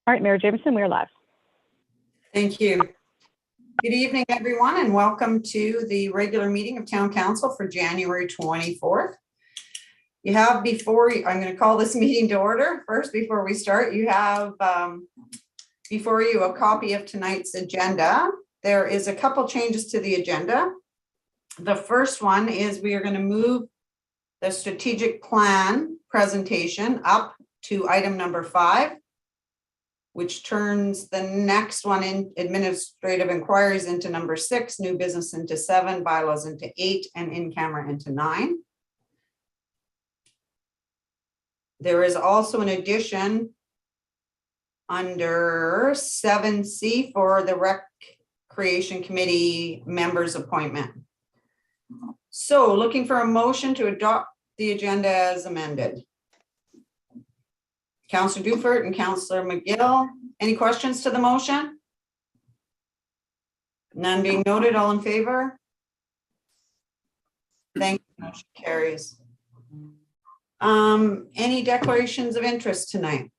All right, Mayor Jameson, we are live. Thank you. Good evening, everyone, and welcome to the regular meeting of Town Council for January 24th. You have before you, I'm going to call this meeting to order. First, before we start, you have before you a copy of tonight's agenda. There is a couple changes to the agenda. The first one is we are going to move the strategic plan presentation up to item number 5. Which turns the next one in administrative inquiries into number 6, new business into 7, bylaws into 8, and in camera into 9. There is also an addition under 7C for the Recreation Committee members appointment. So looking for a motion to adopt the agenda as amended. Councillor Dufert and Councillor McGill, any questions to the motion? None being noted, all in favor? Thank you, motion carries. Any declarations of interest tonight?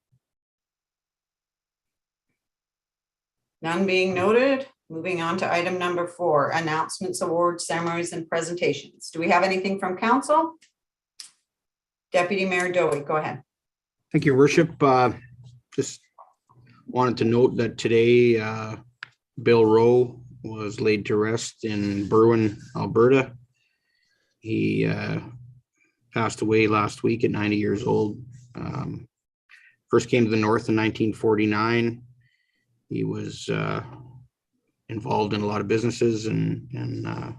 None being noted. Moving on to item number 4, announcements, awards, ceremonies, and presentations. Do we have anything from council? Deputy Mayor Dowie, go ahead. Thank you, Worship. Just wanted to note that today Bill Rowe was laid to rest in Berwyn, Alberta. He passed away last week at 90 years old. First came to the north in 1949. He was involved in a lot of businesses and a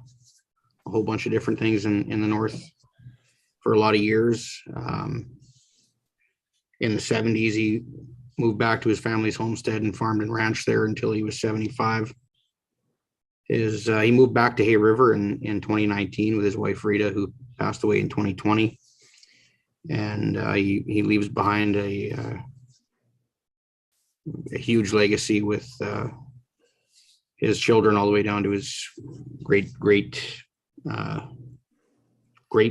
whole bunch of different things in the north for a lot of years. In the 70s, he moved back to his family's homestead and farmed and ranched there until he was 75. He moved back to Hay River in 2019 with his wife Rita, who passed away in 2020. And he leaves behind a huge legacy with his children all the way down to his great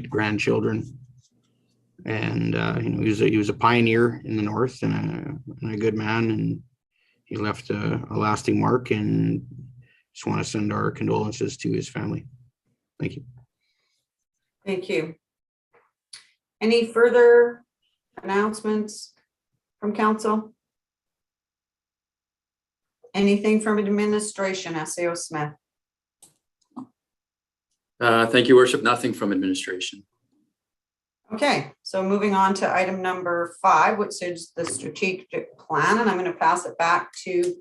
grandchildren. And he was a pioneer in the north and a good man, and he left a lasting mark, and just want to send our condolences to his family. Thank you. Thank you. Any further announcements from council? Anything from administration, SAO Smith? Thank you, Worship. Nothing from administration. Okay, so moving on to item number 5, which is the strategic plan, and I'm going to pass it back to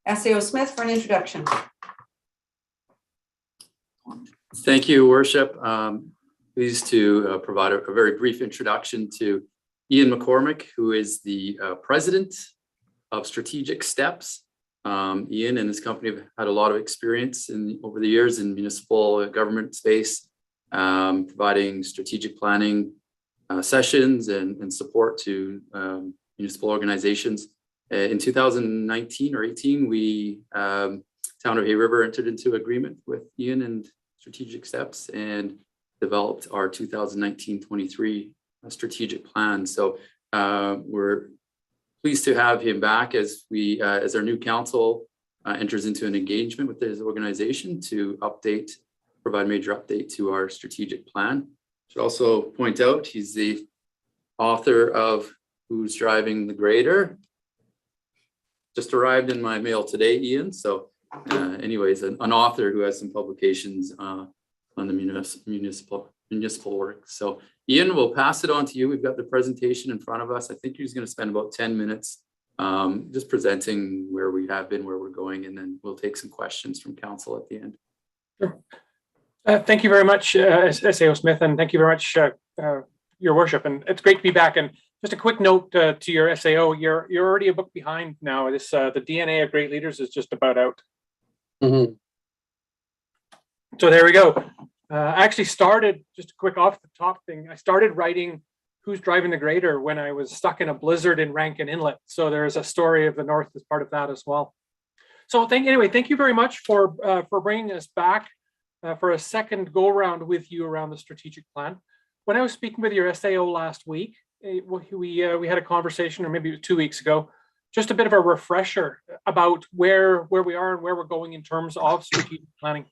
SAO Smith for an introduction. Thank you, Worship. Pleased to provide a very brief introduction to Ian McCormick, who is the president of Strategic Steps. Ian and his company have had a lot of experience over the years in municipal government space, providing strategic planning sessions and support to municipal organizations. In 2019 or 18, we, Town of Hay River, entered into agreement with Ian and Strategic Steps and developed our 2019-23 strategic plan. So we're pleased to have him back as our new council enters into an engagement with his organization to provide major update to our strategic plan. Should also point out he's the author of Who's Driving the Grader. Just arrived in my mail today, Ian. So anyways, an author who has some publications on the municipal work. So Ian, we'll pass it on to you. We've got the presentation in front of us. I think he's going to spend about 10 minutes just presenting where we have been, where we're going, and then we'll take some questions from council at the end. Sure. Thank you very much, SAO Smith, and thank you very much, Your Worship. And it's great to be back. And just a quick note to your SAO, you're already a book behind now. This the DNA of Great Leaders is just about out. Mm-hmm. So there we go. I actually started, just a quick off the top thing, I started writing Who's Driving the Grader when I was stuck in a blizzard in Rankin Inlet. So there's a story of the North as part of that as well. So thank you very much for bringing us back for a second go around with you around the strategic plan. When I was speaking with your SAO last week, we had a conversation, or maybe it was 2 weeks ago, just a bit of a refresher about where we are and where we're going in terms of strategic planning.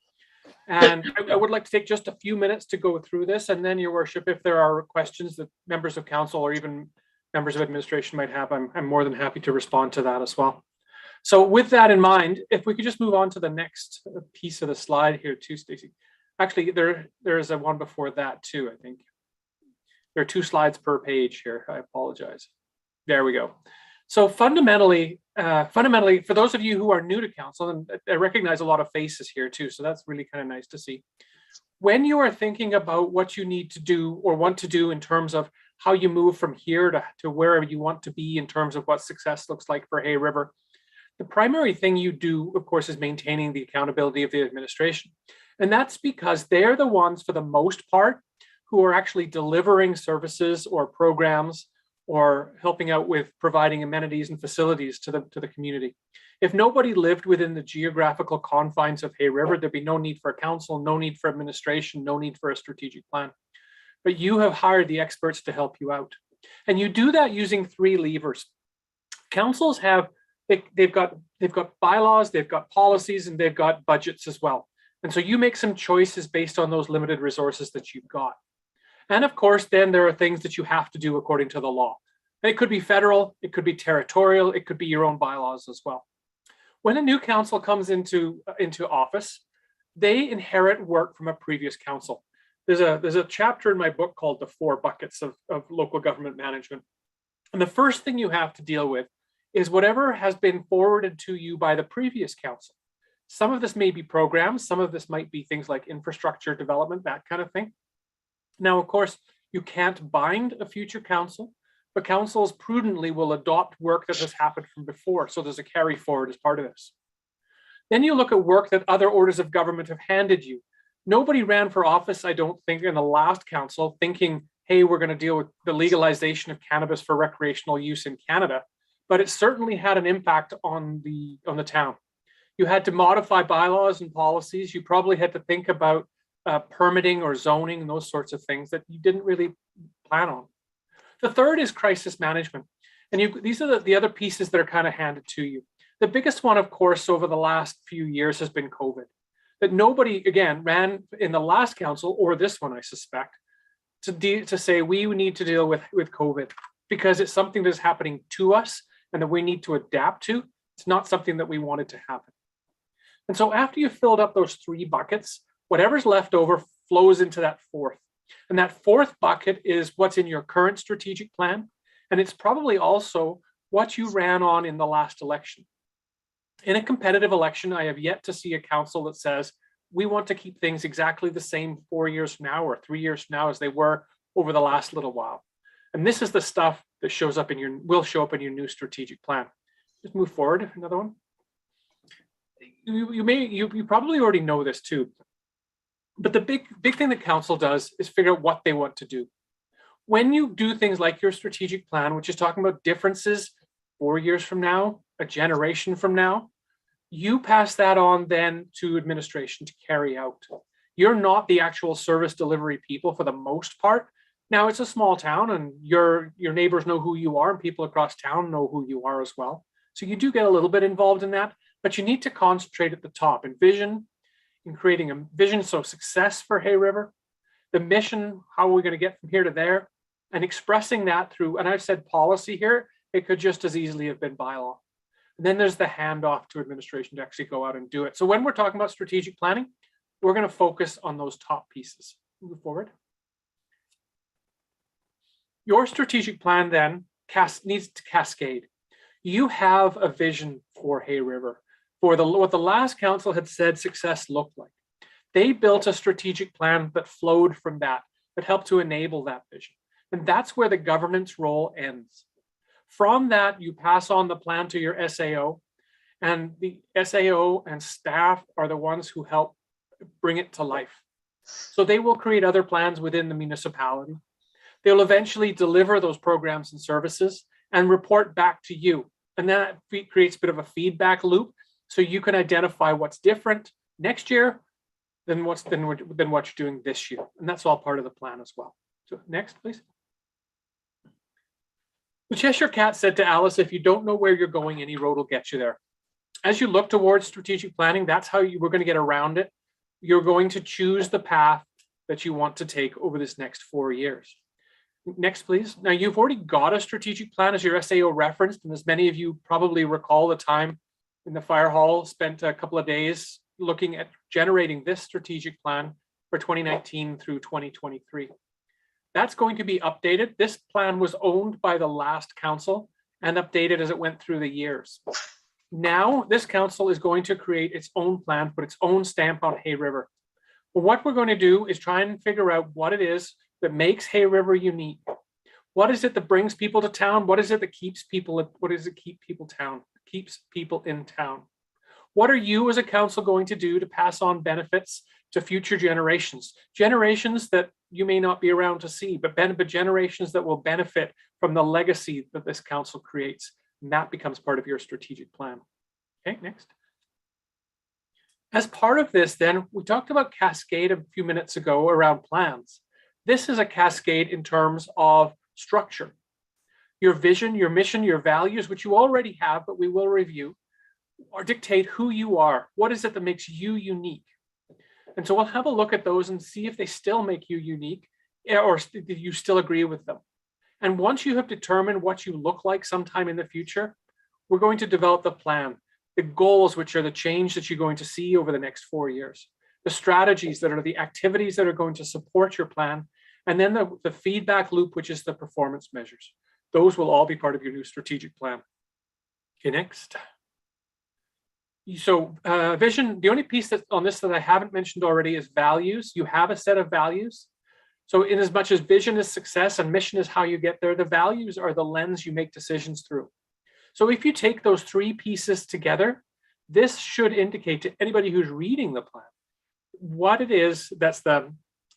And I would like to take just a few minutes to go through this, and then, Your Worship, if there are questions that members of council or even members of administration might have, I'm more than happy to respond to that as well. So with that in mind, if we could just move on to the next piece of the slide here too, Stacey. Actually, there is a one before that too, I think. There are 2 slides per page here. I apologize. There we go. So fundamentally, for those of you who are new to council, and I recognize a lot of faces here too, so that's really kind of nice to see. When you are thinking about what you need to do or want to do in terms of how you move from here to wherever you want to be in terms of what success looks like for Hay River, the primary thing you do, of course, is maintaining the accountability of the administration. And that's because they're the ones, for the most part, who are actually delivering services or programs or helping out with providing amenities and facilities to the community. If nobody lived within the geographical confines of Hay River, there'd be no need for a council, no need for administration, no need for a strategic plan. But you have hired the experts to help you out. And you do that using 3 levers. Councils have, they've got bylaws, they've got policies, and they've got budgets as well. And so you make some choices based on those limited resources that you've got. And of course, then there are things that you have to do according to the law. And it could be federal, it could be territorial, it could be your own bylaws as well. When a new council comes into office, they inherit work from a previous council. There's a chapter in my book called The 4 Buckets of Local Government Management. And the first thing you have to deal with is whatever has been forwarded to you by the previous council. Some of this may be programs, some of this might be things like infrastructure development, that kind of thing. Now, of course, you can't bind a future council, but councils prudently will adopt work that has happened from before. So there's a carry forward as part of this. Then you look at work that other orders of government have handed you. Nobody ran for office, I don't think, in the last council thinking, hey, we're going to deal with the legalization of cannabis for recreational use in Canada, but it certainly had an impact on the town. You had to modify bylaws and policies. You probably had to think about permitting or zoning and those sorts of things that you didn't really plan on. The third is crisis management. And these are the other pieces that are kind of handed to you. The biggest one, of course, over the last few years has been COVID. That nobody, again, ran in the last council or this one, I suspect, to say we need to deal with COVID because it's something that's happening to us and that we need to adapt to. It's not something that we wanted to happen. And so after you've filled up those 3 buckets, whatever's left over flows into that 4th. And that 4th bucket is what's in your current strategic plan. And it's probably also what you ran on in the last election. In a competitive election, I have yet to see a council that says, we want to keep things exactly the same 4 years from now or 3 years from now as they were over the last little while. And this is the stuff that will show up in your new strategic plan. Just move forward, another one. You probably already know this too. But the big thing that council does is figure out what they want to do. When you do things like your strategic plan, which is talking about differences 4 years from now, a generation from now, you pass that on then to administration to carry out. You're not the actual service delivery people for the most part. Now it's a small town and your neighbors know who you are and people across town know who you are as well. So you do get a little bit involved in that, but you need to concentrate at the top in vision, in creating a vision, so success for Hay River, the mission, how are we going to get from here to there, and expressing that through, and I've said policy here, it could just as easily have been bylaw. And then there's the handoff to administration to actually go out and do it. So when we're talking about strategic planning, we're going to focus on those top pieces. Move forward. Your strategic plan then needs to cascade. You have a vision for Hay River, for what the last council had said success looked like. They built a strategic plan that flowed from that helped to enable that vision. And that's where the government's role ends. From that, you pass on the plan to your SAO, and the SAO and staff are the ones who help bring it to life. So they will create other plans within the municipality. They'll eventually deliver those programs and services and report back to you. And that creates a bit of a feedback loop so you can identify what's different next year than what you're doing this year. And that's all part of the plan as well. So next, please. The Cheshire Cat said to Alice, if you don't know where you're going, any road will get you there. As you look towards strategic planning, that's how we're going to get around it. You're going to choose the path that you want to take over this next 4 years. Next, please. Now, you've already got a strategic plan as your SAO referenced, and as many of you probably recall, the time in the fire hall spent a couple of days looking at generating this strategic plan for 2019 through 2023. That's going to be updated. This plan was owned by the last council and updated as it went through the years. Now, this council is going to create its own plan, put its own stamp on Hay River. But what we're going to do is try and figure out what it is that makes Hay River unique. What is it that brings people to town? What is it that keeps people keeps people in town? What are you as a council going to do to pass on benefits to future generations? Generations that you may not be around to see, but generations that will benefit from the legacy that this council creates. And that becomes part of your strategic plan. Okay, next. As part of this, then, we talked about Cascade a few minutes ago around plans. This is a cascade in terms of structure. Your vision, your mission, your values, which you already have, but we will review, or dictate who you are. What is it that makes you unique? And so we'll have a look at those and see if they still make you unique, or do you still agree with them. And once you have determined what you look like sometime in the future, we're going to develop the plan, the goals, which are the change that you're going to see over the next 4 years, the strategies that are the activities that are going to support your plan, and then the feedback loop, which is the performance measures. Those will all be part of your new strategic plan. Okay, next. So vision, the only piece that's on this that I haven't mentioned already is values. You have a set of values. So in as much as vision is success and mission is how you get there, the values are the lens you make decisions through. So if you take those 3 pieces together, this should indicate to anybody who's reading the plan what it is that's the,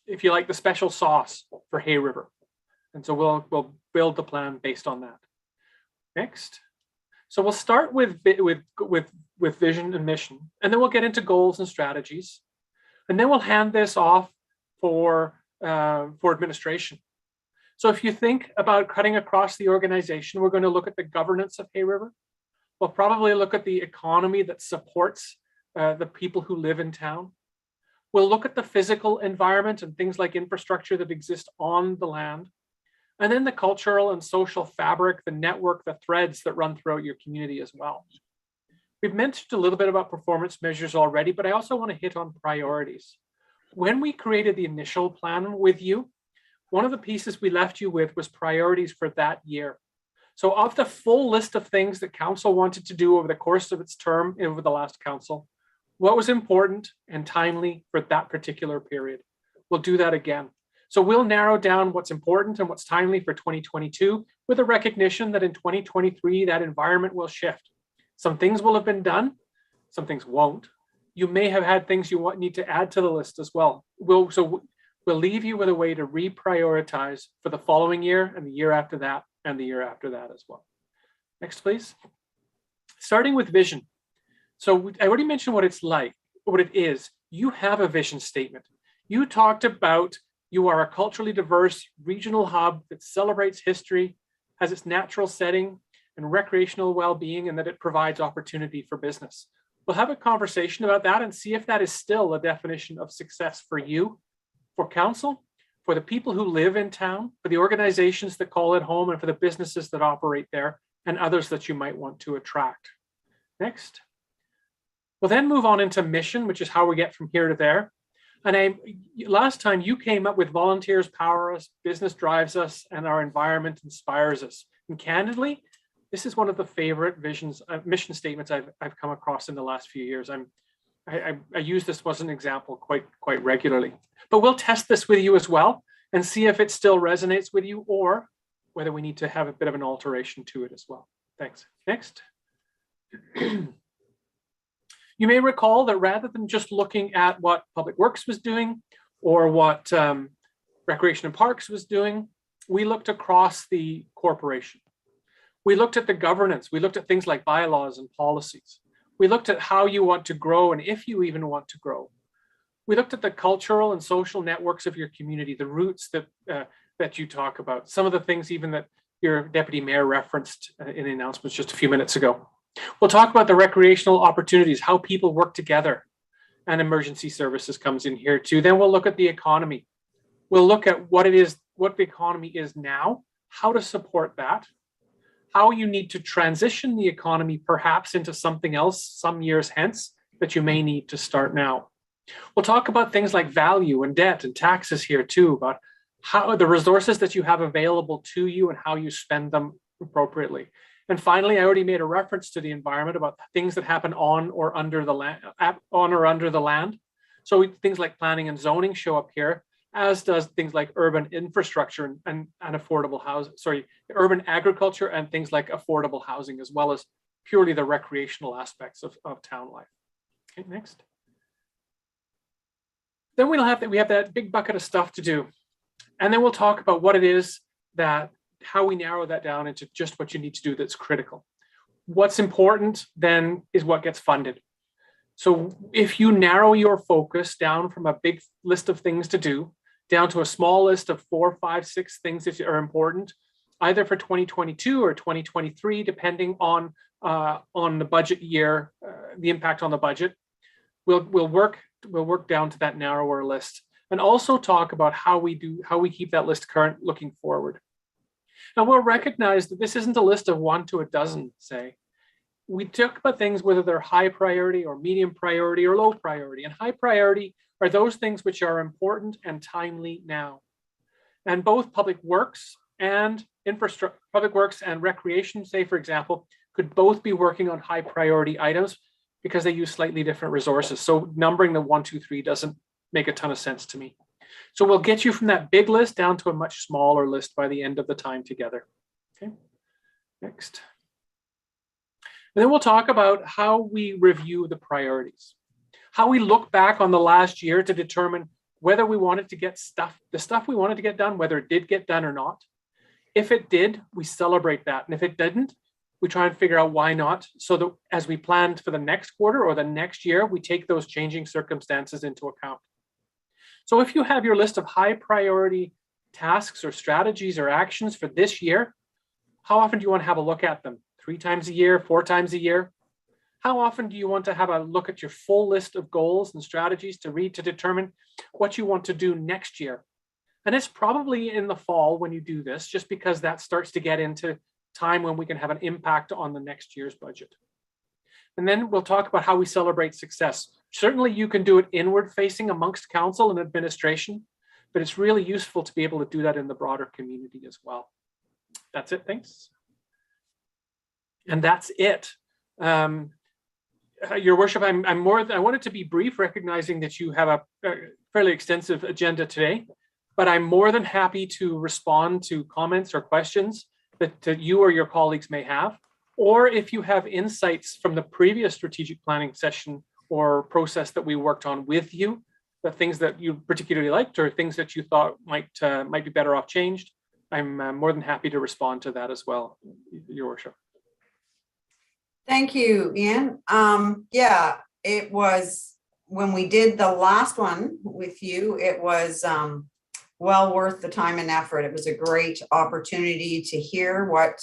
if you like, the special sauce for Hay River. And so we'll build the plan based on that. Next. So we'll start with vision and mission, and then we'll get into goals and strategies. And then we'll hand this off for administration. So if you think about cutting across the organization, we're going to look at the governance of Hay River. We'll probably look at the economy that supports the people who live in town. We'll look at the physical environment and things like infrastructure that exist on the land. And then the cultural and social fabric, the network, the threads that run throughout your community as well. We've mentioned a little bit about performance measures already, but I also want to hit on priorities. When we created the initial plan with you, one of the pieces we left you with was priorities for that year. So of the full list of things that council wanted to do over the course of its term over the last council, what was important and timely for that particular period? We'll do that again. So we'll narrow down what's important and what's timely for 2022 with a recognition that in 2023, that environment will shift. Some things will have been done, some things won't. You may have had things you need to add to the list as well. We'll leave you with a way to reprioritize for the following year and the year after that and the year after that as well. Next, please. Starting with vision. So I already mentioned what it's like, what it is. You have a vision statement. You talked about you are a culturally diverse regional hub that celebrates history, has its natural setting and recreational well-being, and that it provides opportunity for business. We'll have a conversation about that and see if that is still a definition of success for you, for council, for the people who live in town, for the organizations that call it home, and for the businesses that operate there, and others that you might want to attract. Next. We'll then move on into mission, which is how we get from here to there. And last time you came up with volunteers power us, business drives us, and our environment inspires us. And candidly, this is one of the favorite mission statements I've come across in the last few years. I use this as an example quite regularly. But we'll test this with you as well and see if it still resonates with you or whether we need to have a bit of an alteration to it as well. Thanks. Next. You may recall that rather than just looking at what Public Works was doing or what Recreation and Parks was doing, we looked across the corporation. We looked at the governance. We looked at things like bylaws and policies. We looked at how you want to grow and if you even want to grow. We looked at the cultural and social networks of your community, the roots that you talk about, some of the things even that your deputy mayor referenced in the announcements just a few minutes ago. We'll talk about the recreational opportunities, how people work together, and emergency services comes in here too. Then we'll look at the economy. We'll look at what the economy is now, how to support that, how you need to transition the economy perhaps into something else some years hence that you may need to start now. We'll talk about things like value and debt and taxes here too, about how the resources that you have available to you and how you spend them appropriately. And finally, I already made a reference to the environment about things that happen on or under the land. So things like planning and zoning show up here, as does things like urban infrastructure and affordable housing, urban agriculture and things like affordable housing, as well as purely the recreational aspects of town life. Okay, next. Then we have that big bucket of stuff to do. And then we'll talk about what it is how we narrow that down into just what you need to do that's critical. What's important then is what gets funded. So if you narrow your focus down from a big list of things to do, down to a small list of 4, 5, 6 things that are important, either for 2022 or 2023, depending on the budget year, the impact on the budget, we'll work down to that narrower list, and also talk about how we keep that list current looking forward. Now we'll recognize that this isn't a list of 1 to a dozen, say. We talk about things whether they're high priority or medium priority or low priority. And high priority are those things which are important and timely now. And both public works and recreation, say for example, could both be working on high priority items because they use slightly different resources. So numbering the 1, 2, 3 doesn't make a ton of sense to me. So we'll get you from that big list down to a much smaller list by the end of the time together. Okay, next. And then we'll talk about how we review the priorities, how we look back on the last year to determine whether we wanted to get the stuff we wanted to get done, whether it did get done or not. If it did, we celebrate that. And if it didn't, we try and figure out why not, so that as we plan for the next quarter or the next year, we take those changing circumstances into account. So if you have your list of high priority tasks or strategies or actions for this year, how often do you want to have a look at them? 3 times a year, 4 times a year? How often do you want to have a look at your full list of goals and strategies to determine what you want to do next year? And it's probably in the fall when you do this, just because that starts to get into time when we can have an impact on the next year's budget. And then we'll talk about how we celebrate success. Certainly you can do it inward facing amongst council and administration, but it's really useful to be able to do that in the broader community as well. That's it, thanks. And that's it. Your worship, I wanted to be brief, recognizing that you have a fairly extensive agenda today, but I'm more than happy to respond to comments or questions that you or your colleagues may have, or if you have insights from the previous strategic planning session or process that we worked on with you, the things that you particularly liked or things that you thought might be better off changed, I'm more than happy to respond to that as well, your worship. Thank you, Ian. Yeah, it was, when we did the last one with you, it was well worth the time and effort. It was a great opportunity to hear what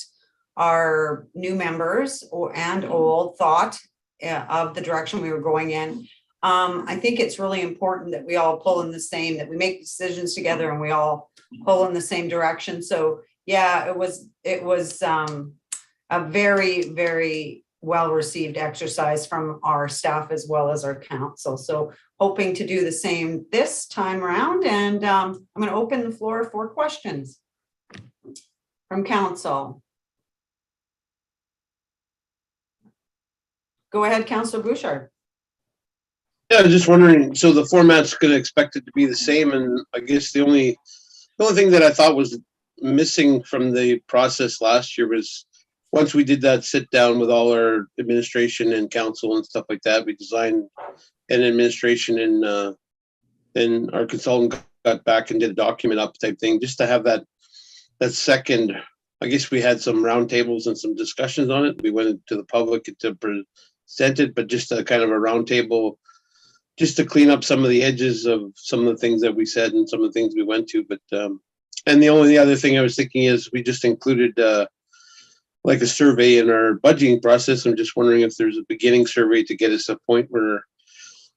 our new members and old thought of the direction we were going in. I think it's really important that we all pull in that we make decisions together and we all pull in the same direction. So yeah, it was a very, very well-received exercise from our staff as well as our council. So hoping to do the same this time around. And I'm going to open the floor for questions from council. Go ahead, Councillor Bouchard. Yeah, just wondering, so the format's going to expect it to be the same, and I guess the only thing that I thought was missing from the process last year was once we did that sit down with all our administration and council and stuff like that, we designed an administration and our consultant got back and did a document up type thing, just to have that second. I guess we had some roundtables and some discussions on it. We went to the public to present it, but just a kind of a roundtable, just to clean up some of the edges of some of the things that we said and some of the things we went to. But And the only other thing I was thinking is we just included like a survey in our budgeting process. I'm just wondering if there's a beginning survey to get us to a point where,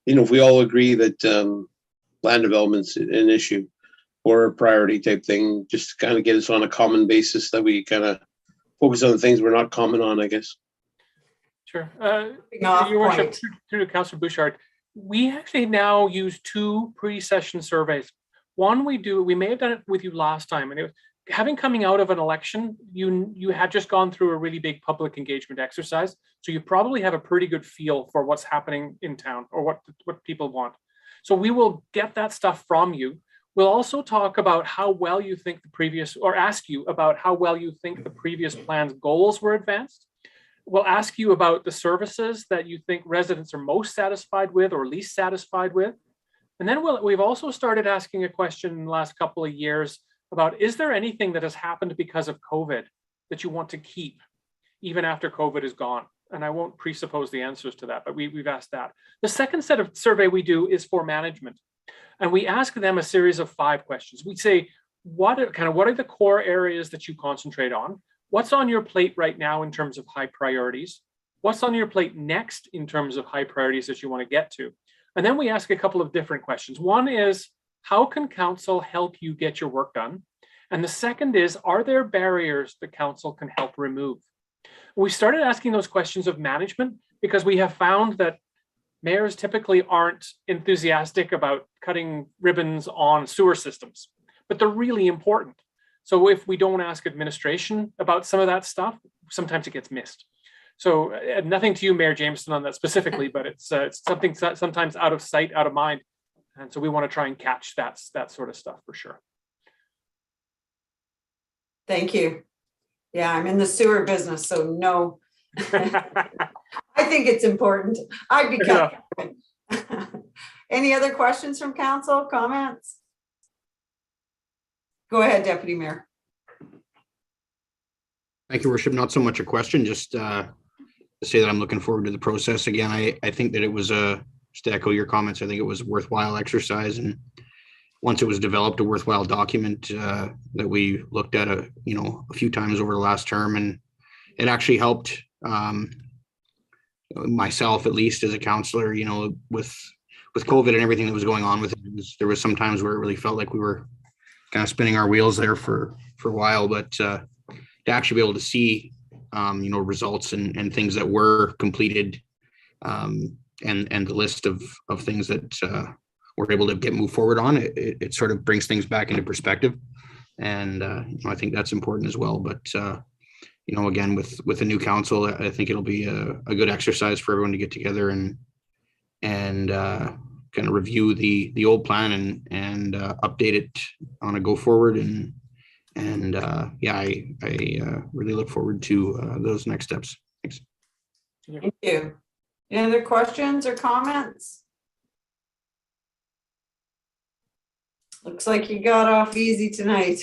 if we all agree that land development's an issue or a priority type thing, just to kind of get us on a common basis that we kind of focus on the things we're not common on, I guess. Sure. off Your worship, point. through to Councillor Bouchard, we actually now use 2 pre-session surveys. One we may have done it with you last time, and it was having coming out of an election, you had just gone through a really big public engagement exercise, so you probably have a pretty good feel for what's happening in town or what people want. So we will get that stuff from you. We'll also talk about how well you think ask you about how well you think the previous plan's goals were advanced. We'll ask you about the services that you think residents are most satisfied with or least satisfied with. And then we've also started asking a question in the last couple of years about, is there anything that has happened because of COVID that you want to keep even after COVID is gone? And I won't presuppose the answers to that, but we've asked that. The second set of survey we do is for management. And we ask them a series of 5 questions. We say, what are the core areas that you concentrate on? What's on your plate right now in terms of high priorities? What's on your plate next in terms of high priorities that you want to get to? And then we ask a couple of different questions. One is, how can council help you get your work done? And the second is, are there barriers the council can help remove? We started asking those questions of management because we have found that mayors typically aren't enthusiastic about cutting ribbons on sewer systems, but they're really important. So if we don't ask administration about some of that stuff, sometimes it gets missed. So nothing to you, Mayor Jameson, on that specifically, but it's something sometimes out of sight, out of mind. And so we want to try and catch that sort of stuff for sure. Thank you. Yeah, I'm in the sewer business, so no. I think it's important. I'd be cutting. Any other questions from council, comments? Go ahead, Deputy Mayor. Thank you, Worship. Not so much a question, just to say that I'm looking forward to the process. Again, I think that it was just to echo your comments, I think it was a worthwhile exercise, and once it was developed, a worthwhile document that we looked at a few times over the last term, and it actually helped myself, at least as a councillor, with COVID and everything that was going on with it. There was some times where it really felt like we were kind of spinning our wheels there for a while, but to actually be able to see results and things that were completed, and the list of things that we're able to move forward on, it sort of brings things back into perspective, and I think that's important as well. But again, with a new council, I think it'll be a good exercise for everyone to get together and kind of review the old plan and update it on a go forward, and I really look forward to those next steps. Thanks. Thank you. Any other questions or comments? Looks like you got off easy tonight.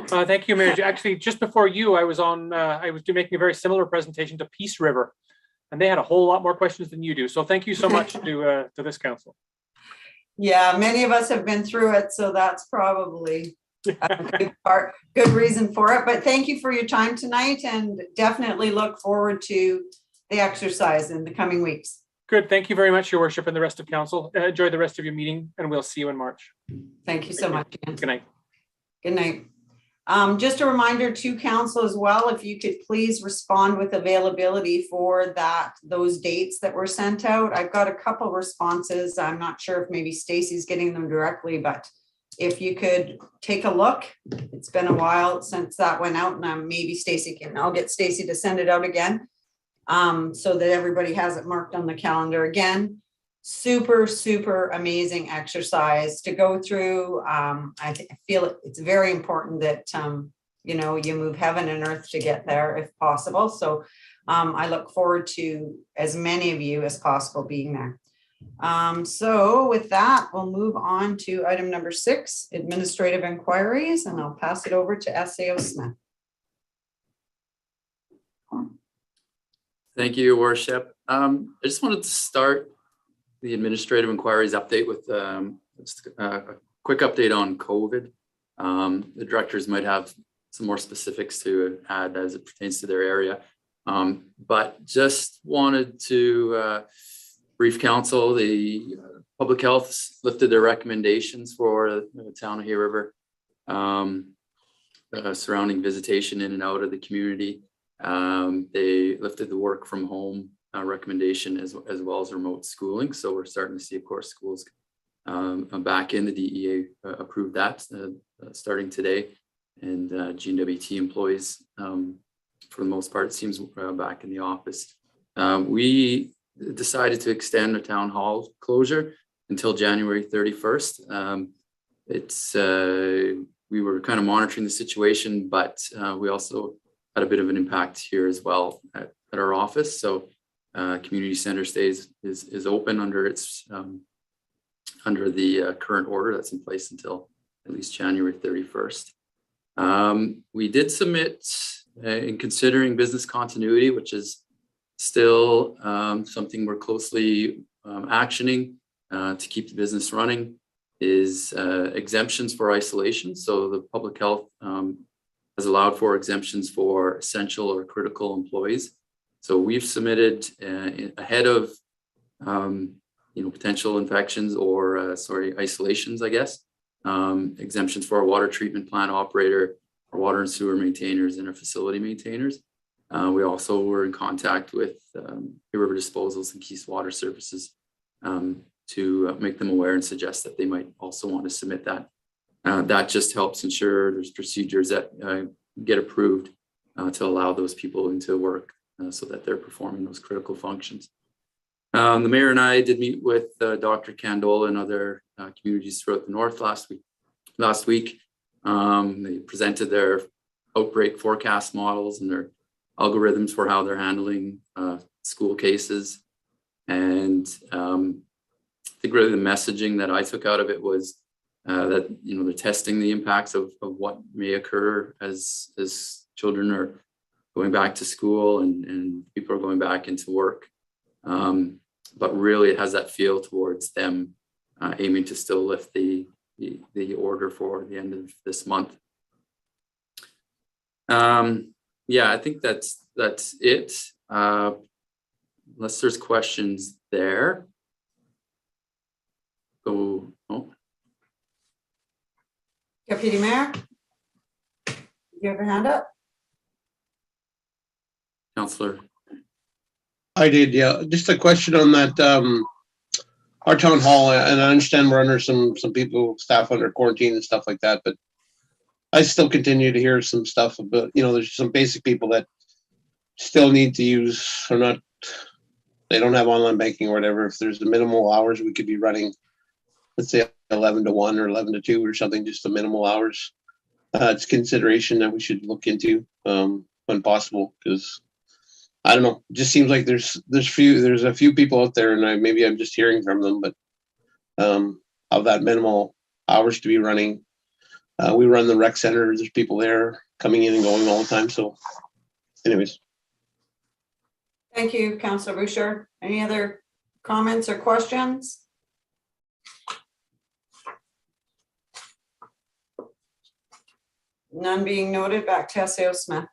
Thank you, Mayor. Actually, just before you, I was making a very similar presentation to Peace River, and they had a whole lot more questions than you do. So thank you so much to this council. Yeah, many of us have been through it, so that's probably a good reason for it. But thank you for your time tonight, and definitely look forward to the exercise in the coming weeks. Good. Thank you very much, Your Worship, and the rest of council. Enjoy the rest of your meeting, and we'll see you in March. Thank you so much. Ian. Good night. Good night. Just a reminder to council as well, if you could please respond with availability for those dates that were sent out. I've got a couple responses. I'm not sure if maybe Stacy's getting them directly, but if you could take a look. It's been a while since that went out, and maybe I'll get Stacy to send it out again, so that everybody has it marked on the calendar. Again, super, super amazing exercise to go through. I feel it's very important that, you move heaven and earth to get there if possible. So I look forward to as many of you as possible being there. So with that, we'll move on to item number 6, administrative inquiries, and I'll pass it over to SAO Smith. Thank you, Your Worship. I just wanted to start the administrative inquiries update with just a quick update on COVID. The directors might have some more specifics to add as it pertains to their area. But just wanted to brief council, the public health lifted their recommendations for the town of Hay River surrounding visitation in and out of the community. They lifted the work from home recommendation as well as remote schooling. So we're starting to see, of course, schools back in. The DEA approved that starting today, and GNWT employees, for the most part, it seems back in the office. We decided to extend the town hall closure until January 31st. We were kind of monitoring the situation, but we also had a bit of an impact here as well at our office. So community center is open under its under the current order that's in place until at least January 31st. We did submit in considering business continuity, which is still something we're closely actioning to keep the business running, is exemptions for isolation. So the public health has allowed for exemptions for essential or critical employees. So we've submitted ahead of potential infections or isolations, I guess, exemptions for our water treatment plant operator, our water and sewer maintainers, and our facility maintainers. We also were in contact with Hay River Disposals and Keys Water Services to make them aware and suggest that they might also want to submit that. That just helps ensure there's procedures that get approved to allow those people into work so that they're performing those critical functions. The mayor and I did meet with Dr. Candola and other communities throughout the north last week. They presented their outbreak forecast models and their algorithms for how they're handling school cases. And I think really the messaging that I took out of it was that they're testing the impacts of what may occur as children are going back to school and people are going back into work. But really it has that feel towards them aiming to still lift the order for the end of this month. Yeah, I think that's it. Unless there's questions there. Oh. Deputy Mayor, you have your hand up? Councillor. I did, yeah. Just a question on that, our town hall, and I understand we're under some people, staff under quarantine and stuff like that, but I still continue to hear some stuff about, there's some basic people that still need to use or not, they don't have online banking or whatever. If there's the minimal hours we could be running, let's say 11 to 1 or 11 to 2 or something, just the minimal hours. It's consideration that we should look into when possible, because I don't know, it just seems like there's a few people out there, and maybe I'm just hearing from them, but of that minimal hours to be running. We run the rec center, there's people there coming in and going all the time. So anyways. Thank you, Councillor Bouchard. Any other comments or questions? None being noted. Back to SAO Smith.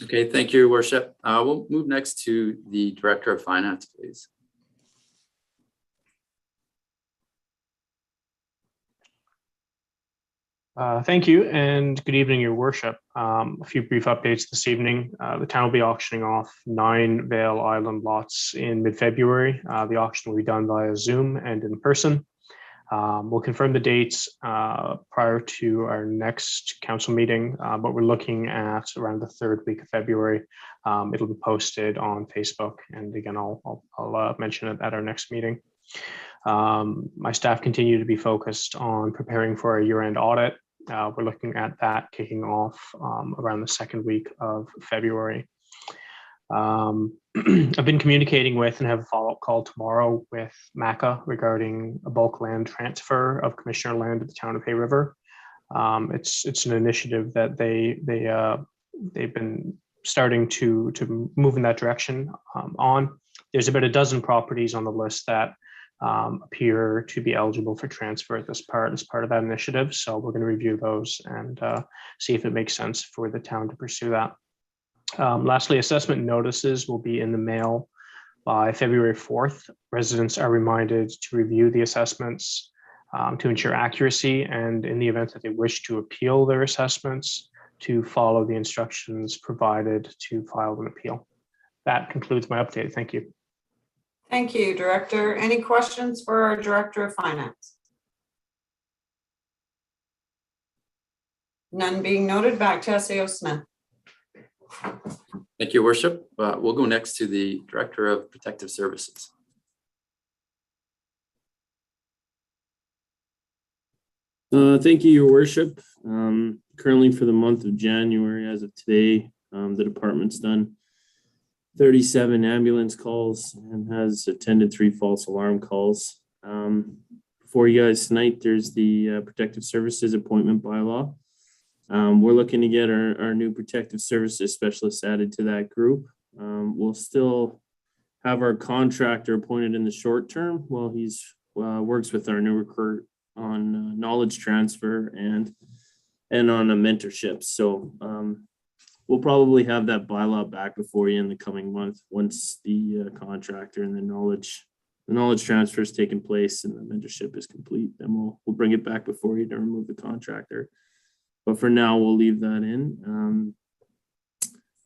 Okay, thank you, Your Worship. We'll move next to the Director of Finance, please. Thank you and good evening, Your Worship. A few brief updates this evening. The town will be auctioning off 9 Vale Island lots in mid-February. The auction will be done via Zoom and in person. We'll confirm the dates prior to our next council meeting, but we're looking at around the 3rd week of February. It'll be posted on Facebook, and again, I'll mention it at our next meeting. My staff continue to be focused on preparing for our year-end audit. We're looking at that kicking off around the 2nd week of February. I've been communicating with and have a follow-up call tomorrow with MACA regarding a bulk land transfer of commissioner land to the town of Hay River. It's an initiative that they've been starting to move in that direction on. There's about a dozen properties on the list that appear to be eligible for transfer at this part as part of that initiative. So we're going to review those and see if it makes sense for the town to pursue that. Lastly, assessment notices will be in the mail by February 4th. Residents are reminded to review the assessments to ensure accuracy, and in the event that they wish to appeal their assessments, to follow the instructions provided to file an appeal. That concludes my update. Thank you. Thank you, Director. Any questions for our Director of Finance? None being noted. Back to SAO Smith. Thank you, Worship. We'll go next to the Director of Protective Services. Thank you, Your Worship. Currently for the month of January, as of today, the department's done 37 ambulance calls and has attended 3 false alarm calls. For you guys tonight, there's the Protective Services appointment bylaw. We're looking to get our new Protective Services specialist added to that group. We'll still have our contractor appointed in the short term while he's works with our new recruit on knowledge transfer and on a mentorship. So we'll probably have that bylaw back before you in the coming month once the contractor and the knowledge transfer has taken place and the mentorship is complete. Then we'll bring it back before you to remove the contractor. But for now, we'll leave that in.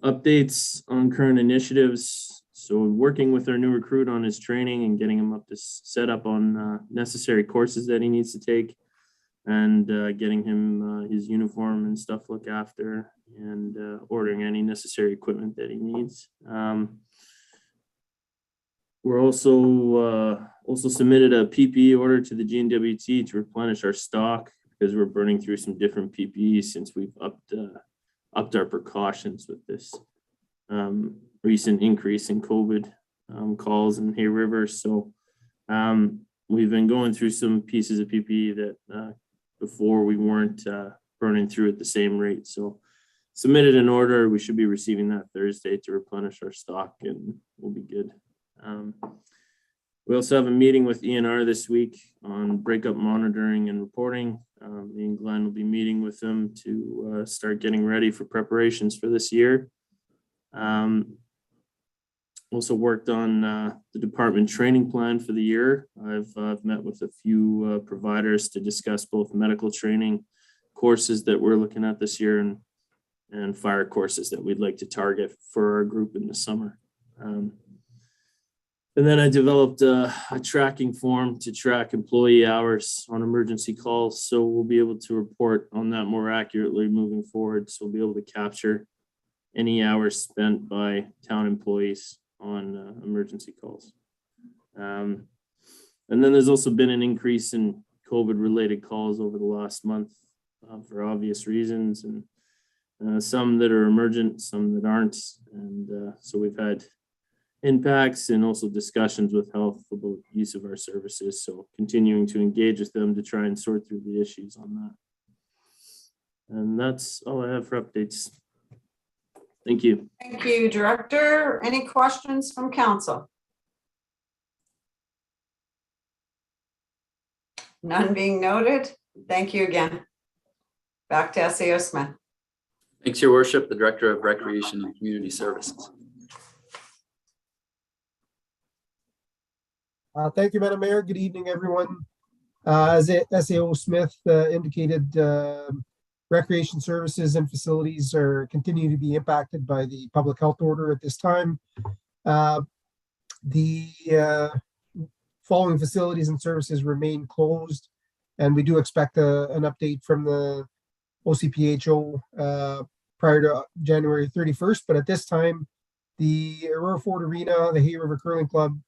Updates on current initiatives. So working with our new recruit on his training and getting him up to set up on necessary courses that he needs to take, and getting him his uniform and stuff look after, and ordering any necessary equipment that he needs. We're also submitted a PPE order to the GNWT to replenish our stock, because we're burning through some different PPE since we've upped our precautions with this recent increase in COVID calls in Hay River. So we've been going through some pieces of PPE that before we weren't burning through at the same rate. So submitted an order. We should be receiving that Thursday to replenish our stock, and we'll be good. We also have a meeting with ENR this week on breakup monitoring and reporting. Me and Glenn will be meeting with them to start getting ready for preparations for this year. Also worked on the department training plan for the year. I've met with a few providers to discuss both medical training courses that we're looking at this year and fire courses that we'd like to target for our group in the summer. And then I developed a tracking form to track employee hours on emergency calls. So we'll be able to report on that more accurately moving forward. So we'll be able to capture any hours spent by town employees on emergency calls. And then there's also been an increase in COVID related calls over the last month for obvious reasons, and some that are emergent, some that aren't. And so we've had impacts and also discussions with health about use of our services. So continuing to engage with them to try and sort through the issues on that. And that's all I have for updates. Thank you. Thank you, Director. Any questions from council? None being noted. Thank you again. Back to SAO Smith. Thanks, Your Worship. The Director of Recreation and Community Services. Thank you, Madam Mayor. Good evening, everyone. As SAO Smith indicated, recreation services and facilities are continuing to be impacted by the public health order at this time. The following facilities and services remain closed, and we do expect an update from the OCPHO prior to January 31st. But at this time, the Aurora Ford Arena, the Hay River Curling Club,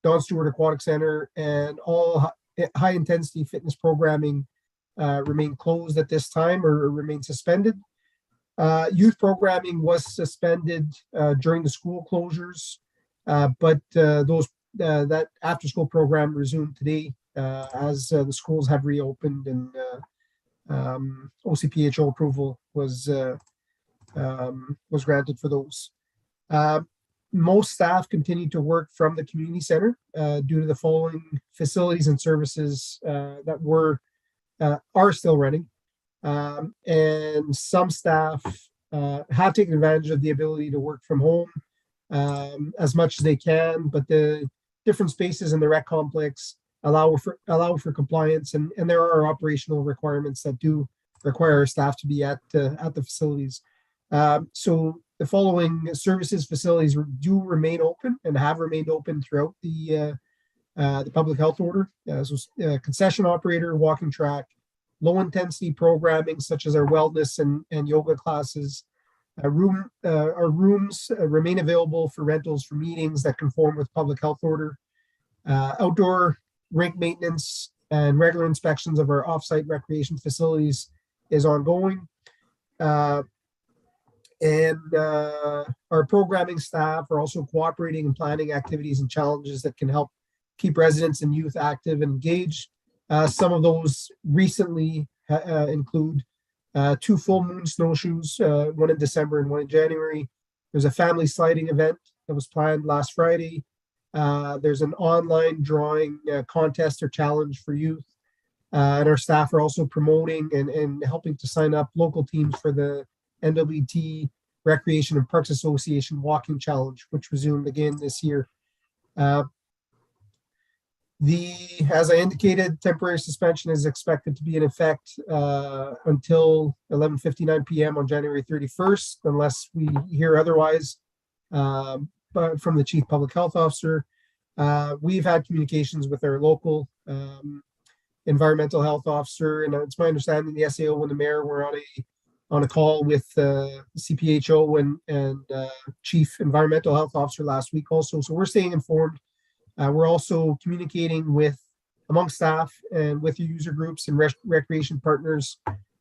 Don Stewart Aquatic Center, and all high intensity fitness programming remain closed at this time or remain suspended. Youth programming was suspended during the school closures, but that after school program resumed today as the schools have reopened, and OCPHO approval was granted for those. Most staff continue to work from the community center due to the following facilities and services that are still running. And some staff have taken advantage of the ability to work from home as much as they can, but the different spaces in the rec complex allow for compliance, and there are operational requirements that do require our staff to be at the facilities. So the following services facilities do remain open and have remained open throughout the public health order. Concession operator, walking track, low intensity programming such as our wellness and yoga classes. Our rooms remain available for rentals for meetings that conform with public health order. Outdoor rink maintenance and regular inspections of our offsite recreation facilities is ongoing. And our programming staff are also cooperating and planning activities and challenges that can help keep residents and youth active and engaged. Some of those recently include 2 full moon snowshoes, one in December and one in January. There's a family sliding event that was planned last Friday. There's an online drawing contest or challenge for youth. And our staff are also promoting and helping to sign up local teams for the NWT Recreation and Parks Association Walking Challenge, which resumed again this year. As I indicated, temporary suspension is expected to be in effect until 11:59 p.m. on January 31st, unless we hear otherwise but from the Chief Public Health Officer. We've had communications with our local environmental health officer, and it's my understanding the SAO and the mayor were on a call with CPHO and Chief Environmental Health Officer last week also. So we're staying informed. We're also communicating among staff and with user groups and recreation partners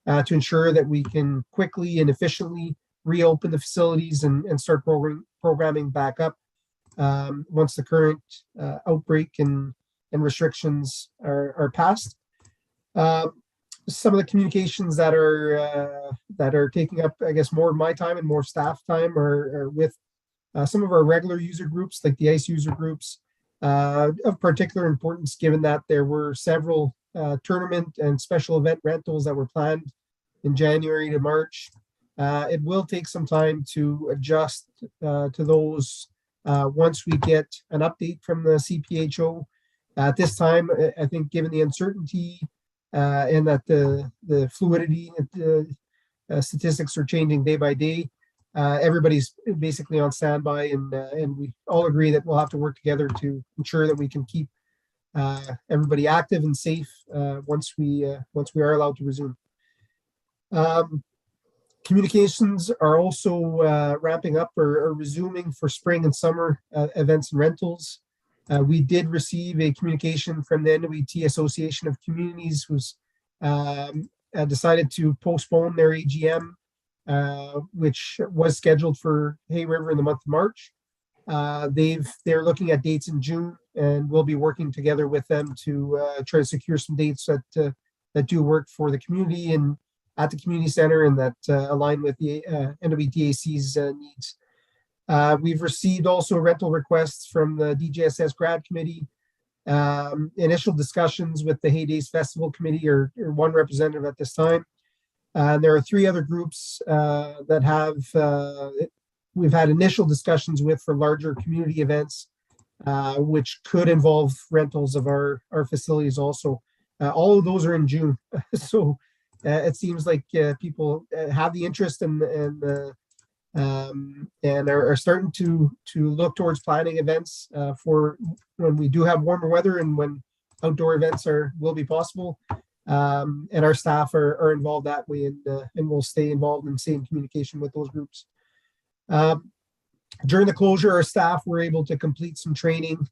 to ensure that we can quickly and efficiently reopen the facilities and start programming back up once the current outbreak and restrictions are passed. Some of the communications that are taking up, I guess, more of my time and more staff time are with some of our regular user groups, like the ICE user groups, of particular importance, given that there were several tournament and special event rentals that were planned in January to March. It will take some time to adjust to those once we get an update from the CPHO. At this time, I think given the uncertainty and that the fluidity, statistics are changing day by day, everybody's basically on standby, and we all agree that we'll have to work together to ensure that we can keep everybody active and safe once we are allowed to resume. Communications are also ramping up or resuming for spring and summer events and rentals. We did receive a communication from the NWT Association of Communities, who's decided to postpone their AGM, which was scheduled for Hay River in the month of March. They're looking at dates in June, and we'll be working together with them to try to secure some dates that do work for the community and at the community center, and that align with the NWTAC's needs. We've received also rental requests from the DJSS grad committee. Initial discussions with the Hay Days Festival committee or one representative at this time. There are 3 other groups that we've had initial discussions with for larger community events, which could involve rentals of our facilities also. All of those are in June. So it seems like people have the interest and are starting to look towards planning events for when we do have warmer weather and when outdoor events will be possible. And our staff are involved that way, and will stay involved and stay in communication with those groups. During the closure, our staff were able to complete some training,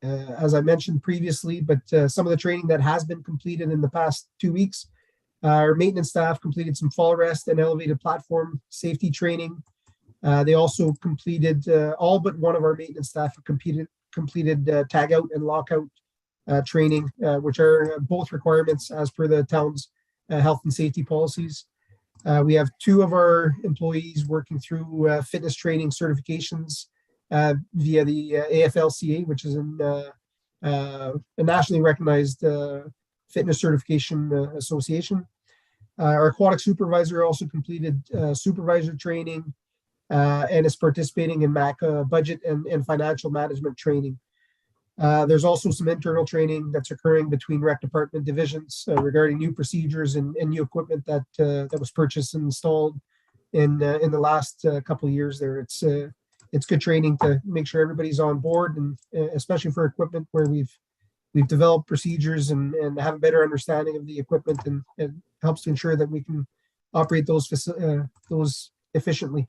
as I mentioned previously, but some of the training that has been completed in the past 2 weeks, our maintenance staff completed some fall rest and elevated platform safety training. They also completed, all but one of our maintenance staff completed tag out and lockout training, which are both requirements as per the town's health and safety policies. We have 2 of our employees working through fitness training certifications via the AFLCA, which is a nationally recognized fitness certification association. Our aquatic supervisor also completed supervisor training and is participating in MACA budget and financial management training. There's also some internal training that's occurring between rec department divisions regarding new procedures and new equipment that was purchased and installed in the last couple of years there. It's good training to make sure everybody's on board, and especially for equipment where we've developed procedures and have a better understanding of the equipment, and it helps to ensure that we can operate those efficiently.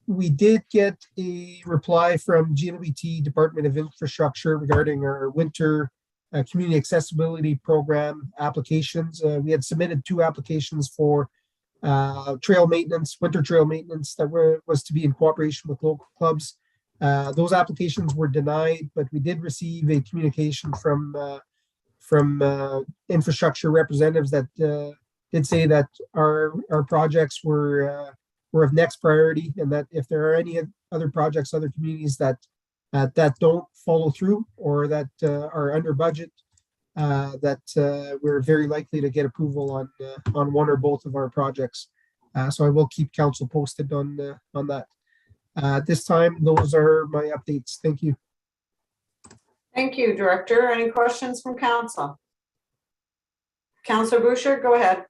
We did get a reply from GNWT Department of Infrastructure regarding our winter community accessibility program applications. We had submitted 2 applications for trail maintenance, winter trail maintenance that was to be in cooperation with local clubs. Those applications were denied, but we did receive a communication from infrastructure representatives that did say that our projects were of next priority, and that if there are any other projects, other communities that don't follow through or that are under budget, that we're very likely to get approval on one or both of our projects. So I will keep council posted on that. This time, those are my updates. Thank you. Thank you, Director. Any questions from council? Councillor Boucher, go ahead.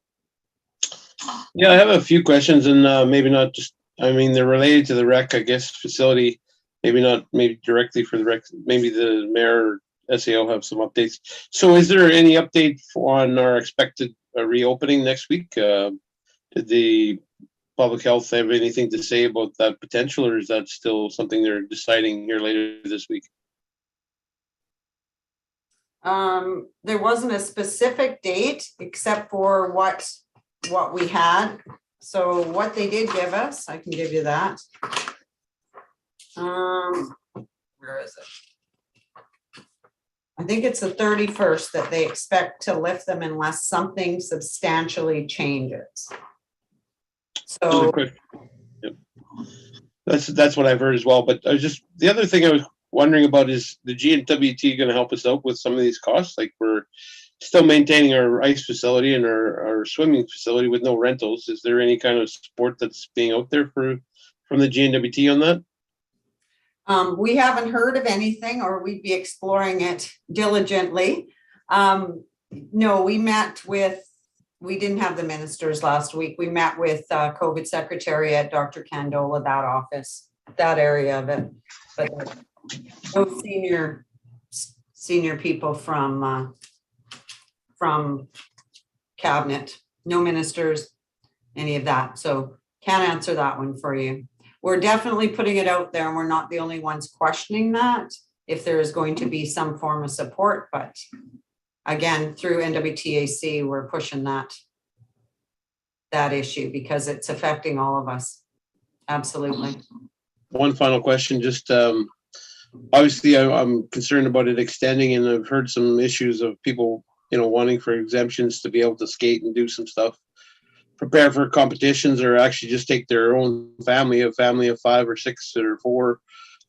Yeah, I have a few questions, and maybe not just, I mean, they're related to the rec, I guess, facility. Maybe not, maybe directly for the rec, maybe the mayor or SAO have some updates. So is there any update on our expected reopening next week? Did the public health have anything to say about that potential, or is that still something they're deciding here later this week? There wasn't a specific date except for what we had. So what they did give us, I can give you that. Where is it? I think it's the 31st that they expect to lift them unless something substantially changes. So yep. That's what I've heard as well. But I was just, the other thing I was wondering about is the GNWT going to help us out with some of these costs? Like, we're still maintaining our ice facility and our swimming facility with no rentals. Is there any kind of support that's being out there from the GNWT on that? We haven't heard of anything, or we'd be exploring it diligently. No, we didn't have the ministers last week. We met with COVID Secretariat, Dr. Candola, that office, that area of it. But no senior people from cabinet, no ministers, any of that. So can't answer that one for you. We're definitely putting it out there, and we're not the only ones questioning that, if there is going to be some form of support. But again, through NWTAC, we're pushing that issue because it's affecting all of us. Absolutely. One final question, just obviously I'm concerned about it extending, and I've heard some issues of people, wanting for exemptions to be able to skate and do some stuff, prepare for competitions, or actually just take their own family of 5 or 6 or 4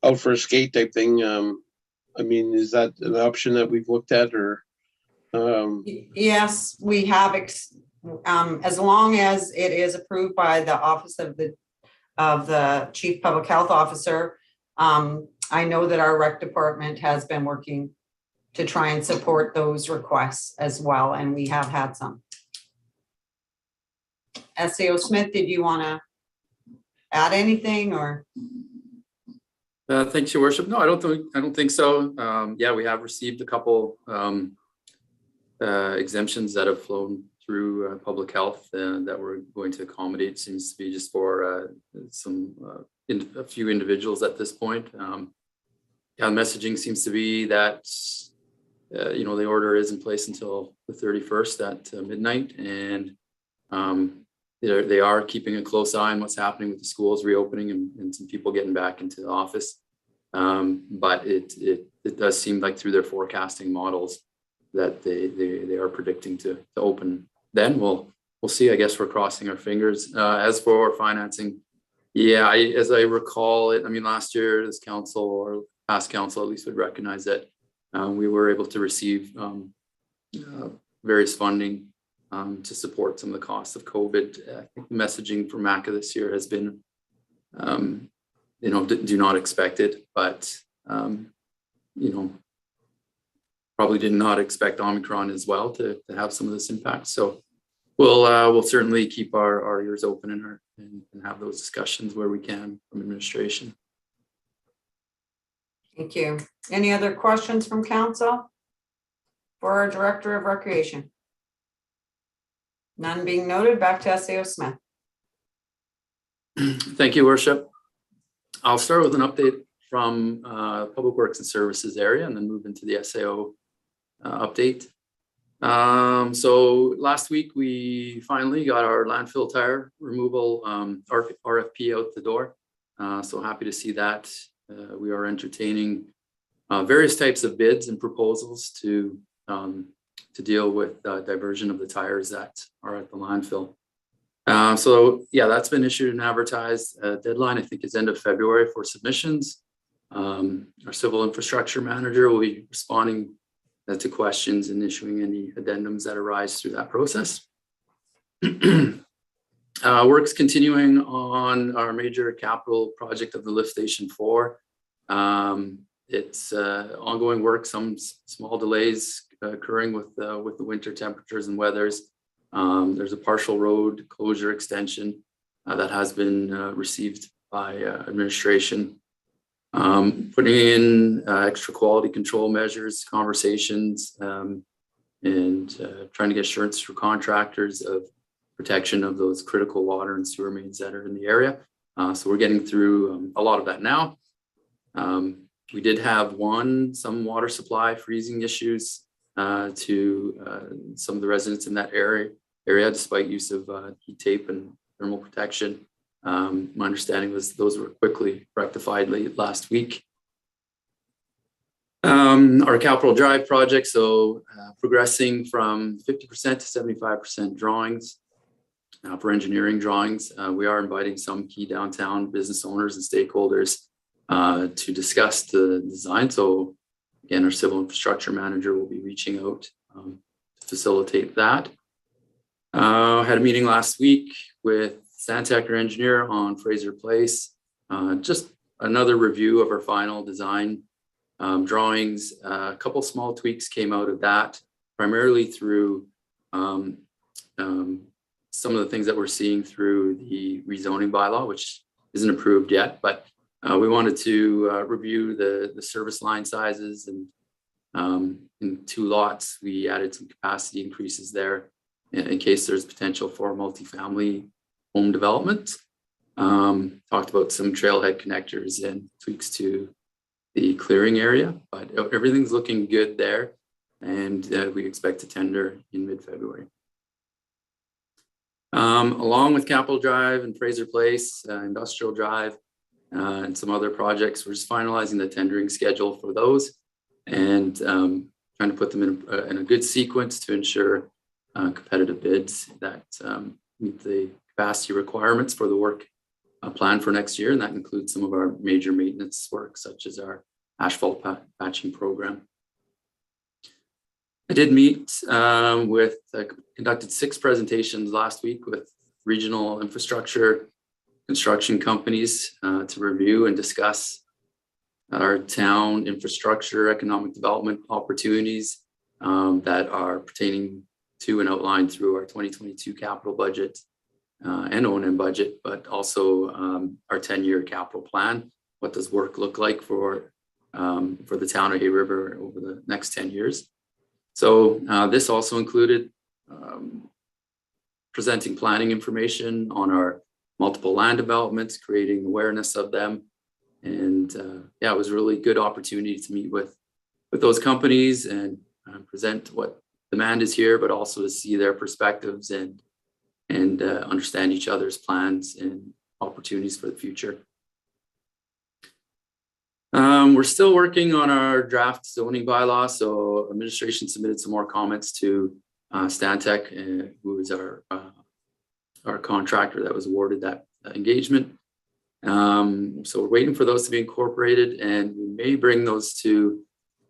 out for a skate type thing. I mean, is that an option that we've looked at, or? Yes, we have, as long as it is approved by the office of the Chief Public Health Officer. I know that our rec department has been working to try and support those requests as well, and we have had some. SAO Smith, did you want to add anything, or? Thanks, Your Worship. No, I don't think so. Yeah, we have received a couple exemptions that have flown through public health that we're going to accommodate. Seems to be just for a few individuals at this point. Yeah, messaging seems to be that the order is in place until the 31st at midnight, and they are keeping a close eye on what's happening with the schools reopening and some people getting back into the office. But it does seem like through their forecasting models that they are predicting to open. Then we'll see. I guess we're crossing our fingers. As for financing Yeah, as I recall it, I mean, last year, this council or past council at least would recognize that we were able to receive various funding to support some of the costs of COVID. I think the messaging from MACA this year has been, do not expect it, but, probably did not expect Omicron as well to have some of this impact. So we'll certainly keep our ears open and have those discussions where we can from administration. Thank you. Any other questions from council for our Director of Recreation? None being noted. Back to SAO Smith. Thank you, Worship. I'll start with an update from Public Works and Services area and then move into the SAO update. So last week we finally got our landfill tire removal RFP out the door. So happy to see that. We are entertaining various types of bids and proposals to deal with diversion of the tires that are at the landfill. So yeah, that's been issued and advertised. Deadline I think is end of February for submissions. Our civil infrastructure manager will be responding to questions and issuing any addendums that arise through that process. Work's continuing on our major capital project of the lift station 4. It's ongoing work, some small delays occurring with the winter temperatures and weathers. There's a partial road closure extension that has been received by administration. Putting in extra quality control measures, conversations, and trying to get assurance through contractors of protection of those critical water and sewer mains that are in the area. So we're getting through a lot of that now. We did have some water supply freezing issues to some of the residents in that area despite use of heat tape and thermal protection. My understanding was those were quickly rectified late last week. Our Capital Drive project, so progressing from 50% to 75% drawings for engineering drawings. We are inviting some key downtown business owners and stakeholders to discuss the design. So again, our civil infrastructure manager will be reaching out to facilitate that. Had a meeting last week with Santec engineer on Fraser Place. Just another review of our final design drawings. A couple small tweaks came out of that, primarily through some of the things that we're seeing through the rezoning bylaw, which isn't approved yet, but we wanted to review the service line sizes, and in 2 lots, we added some capacity increases there in case there's potential for multifamily home development. Talked about some trailhead connectors and tweaks to the clearing area, but everything's looking good there, and we expect to tender in mid-February. Along with Capital Drive and Fraser Place, Industrial Drive, and some other projects, we're just finalizing the tendering schedule for those and trying to put them in a good sequence to ensure competitive bids that meet the capacity requirements for the work planned for next year. And that includes some of our major maintenance work, such as our asphalt patching program. I did meet conducted 6 presentations last week with regional infrastructure construction companies to review and discuss our town infrastructure economic development opportunities that are pertaining to and outlined through our 2022 capital budget and O&M budget, but also our 10-year capital plan. What does work look like for the town of Hay River over the next 10 years? So this also included presenting planning information on our multiple land developments, creating awareness of them. And yeah, it was a really good opportunity to meet with those companies and present what demand is here, but also to see their perspectives and understand each other's plans and opportunities for the future. We're still working on our draft zoning bylaw. So administration submitted some more comments to Stantec, who is our contractor that was awarded that engagement. So we're waiting for those to be incorporated, and we may bring those to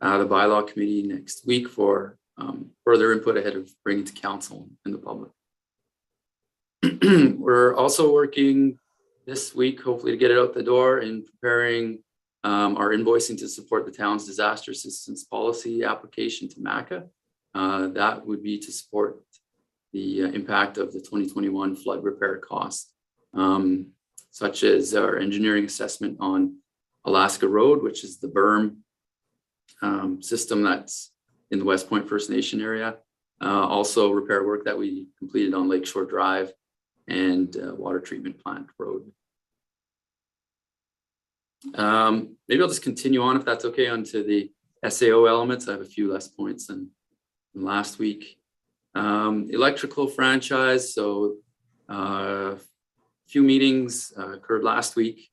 the bylaw committee next week for further input ahead of bringing to council and the public. We're also working this week, hopefully, to get it out the door and preparing our invoicing to support the town's disaster assistance policy application to MACA. That would be to support the impact of the 2021 flood repair costs, such as our engineering assessment on Alaska Road, which is the berm system that's in the West Point First Nation area. Also repair work that we completed on Lakeshore Drive and water treatment plant road. Maybe I'll just continue on, if that's okay, onto the SAO elements. I have a few less points than last week. Electrical franchise. So a few meetings occurred last week.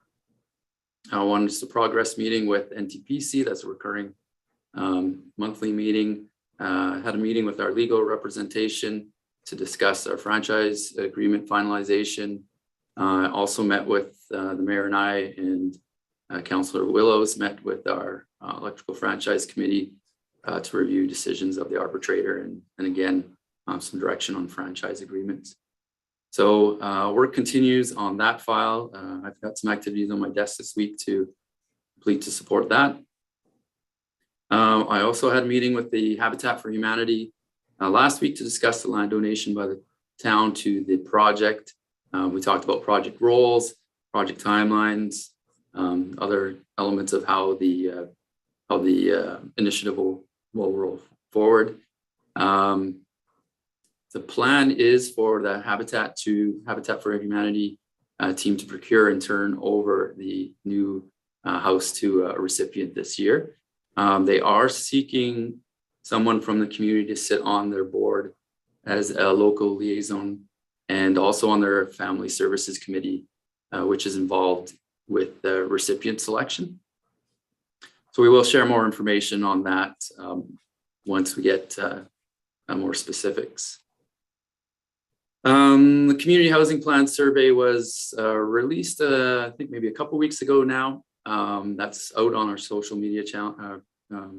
One is the progress meeting with NTPC. That's a recurring monthly meeting. Had a meeting with our legal representation to discuss our franchise agreement finalization. Also met with the mayor and I, and Councillor Willows met with our electrical franchise committee to review decisions of the arbitrator and again, some direction on franchise agreements. So work continues on that file. I've got some activities on my desk this week to complete to support that. I also had a meeting with the Habitat for Humanity last week to discuss the land donation by the town to the project. We talked about project roles, project timelines, other elements of how the initiative will roll forward. The plan is for the Habitat for Humanity team to procure and turn over the new house to a recipient this year. They are seeking someone from the community to sit on their board as a local liaison and also on their family services committee, which is involved with the recipient selection. So we will share more information on that once we get more specifics. The community housing plan survey was released, I think maybe a couple weeks ago now. That's out on our social media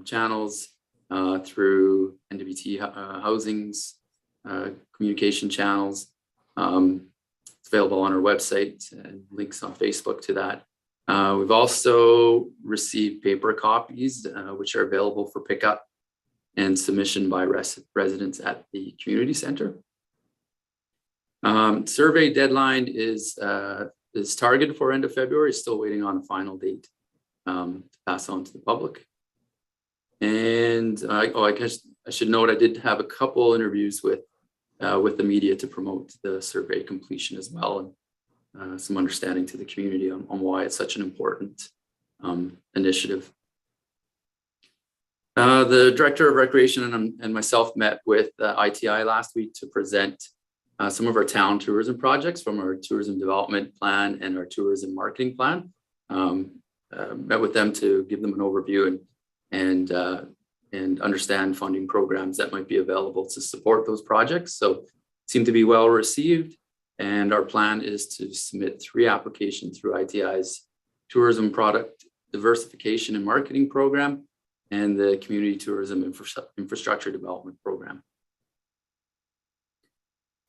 channels through NWT Housing's communication channels. It's available on our website and links on Facebook to that. We've also received paper copies, which are available for pickup and submission by residents at the community center. Survey deadline is targeted for end of February. Still waiting on a final date to pass on to the public. And I guess I should note I did have a couple interviews with the media to promote the survey completion as well, and some understanding to the community on why it's such an important initiative. The Director of Recreation and myself met with ITI last week to present some of our town tourism projects from our tourism development plan and our tourism marketing plan. Met with them to give them an overview and understand funding programs that might be available to support those projects. So seem to be well received. And our plan is to submit 3 applications through ITI's tourism product diversification and marketing program and the community tourism infrastructure development program.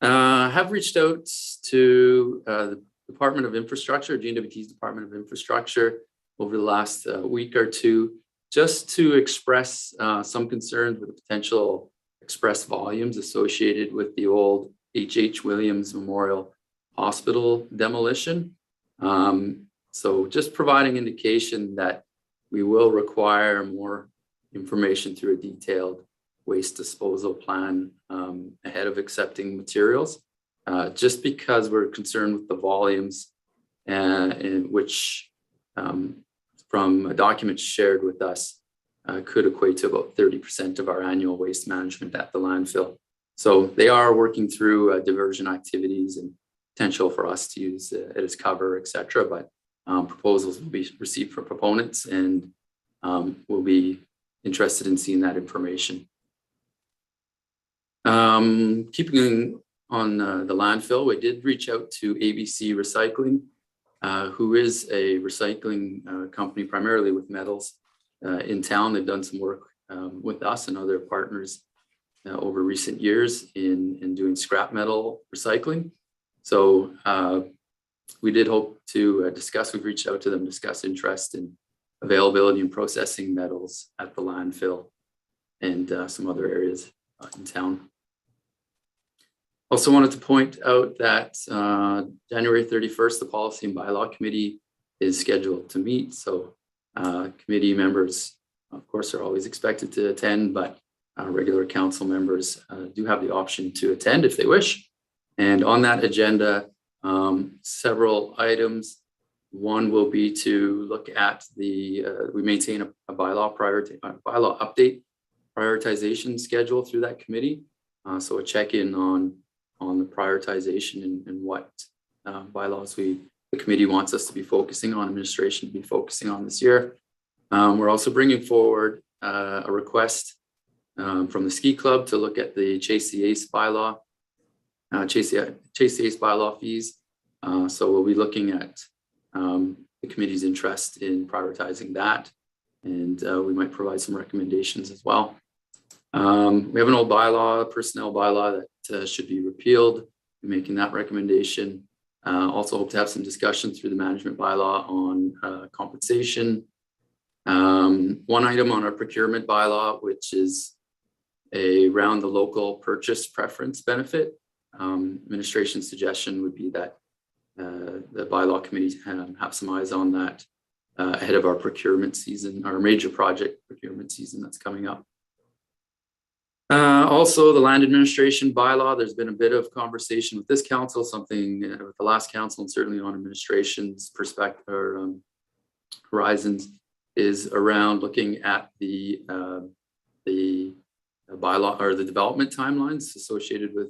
I have reached out to the Department of Infrastructure, GNWT's Department of Infrastructure, over the last week or two, just to express some concerns with the potential express volumes associated with the old H.H. Williams Memorial Hospital demolition. So just providing indication that we will require more information through a detailed waste disposal plan ahead of accepting materials, just because we're concerned with the volumes in which from a document shared with us could equate to about 30% of our annual waste management at the landfill. So they are working through diversion activities and potential for us to use it as cover, et cetera, but proposals will be received from proponents, and we'll be interested in seeing that information. Keeping on the landfill, we did reach out to ABC Recycling who is a recycling company primarily with metals in town. They've done some work with us and other partners over recent years in doing scrap metal recycling. So we did hope to discuss, we've reached out to them, discuss interest in availability and processing metals at the landfill and some other areas in town. Also wanted to point out that January 31st, the Policy and Bylaw Committee is scheduled to meet. So committee members, of course, are always expected to attend, but regular council members do have the option to attend if they wish. And on that agenda, several items. One will be to look at we maintain a bylaw update prioritization schedule through that committee. So a check-in on the prioritization and what bylaws the committee wants us to be focusing on, administration to be focusing on this year. We're also bringing forward a request from the ski club to look at the Chase the Ace bylaw, Chase the Ace bylaw fees. So we'll be looking at the committee's interest in prioritizing that, and we might provide some recommendations as well. We have an old bylaw, personnel bylaw that should be repealed. We're making that recommendation. Also hope to have some discussion through the management bylaw on compensation. One item on our procurement bylaw, which is around the local purchase preference benefit. Administration suggestion would be that the bylaw committee have some eyes on that ahead of our procurement season, our major project procurement season that's coming up. Also, the land administration bylaw, there's been a bit of conversation with this council, something with the last council, and certainly on administration's perspective or horizons, is around looking at the bylaw or the development timelines associated with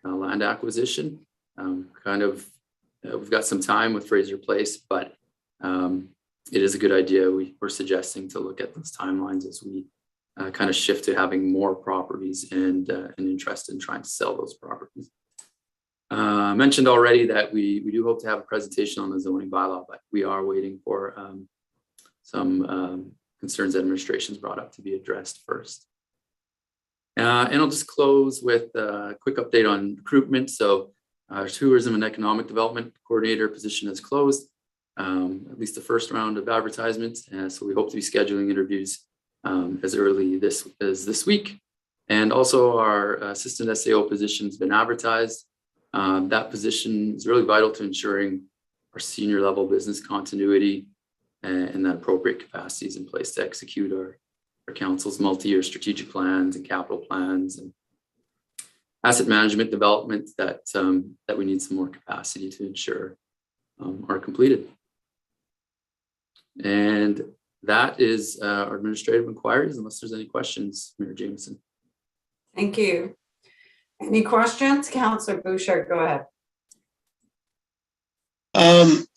land acquisition. We've got some time with Fraser Place, but it is a good idea. We're suggesting to look at those timelines as we kind of shift to having more properties and an interest in trying to sell those properties. I mentioned already that we do hope to have a presentation on the zoning bylaw, but we are waiting for some concerns that administration's brought up to be addressed first. And I'll just close with a quick update on recruitment. So tourism and economic development coordinator position is closed, at least the first round of advertisements. So we hope to be scheduling interviews as early as this week. And also our assistant SAO position has been advertised. That position is really vital to ensuring our senior level business continuity and that appropriate capacity is in place to execute our council's multi-year strategic plans and capital plans and asset management development that we need some more capacity to ensure are completed. And that is our administrative inquiries, unless there's any questions, Mayor Jameson. Thank you. Any questions? Councillor Bouchard, go ahead.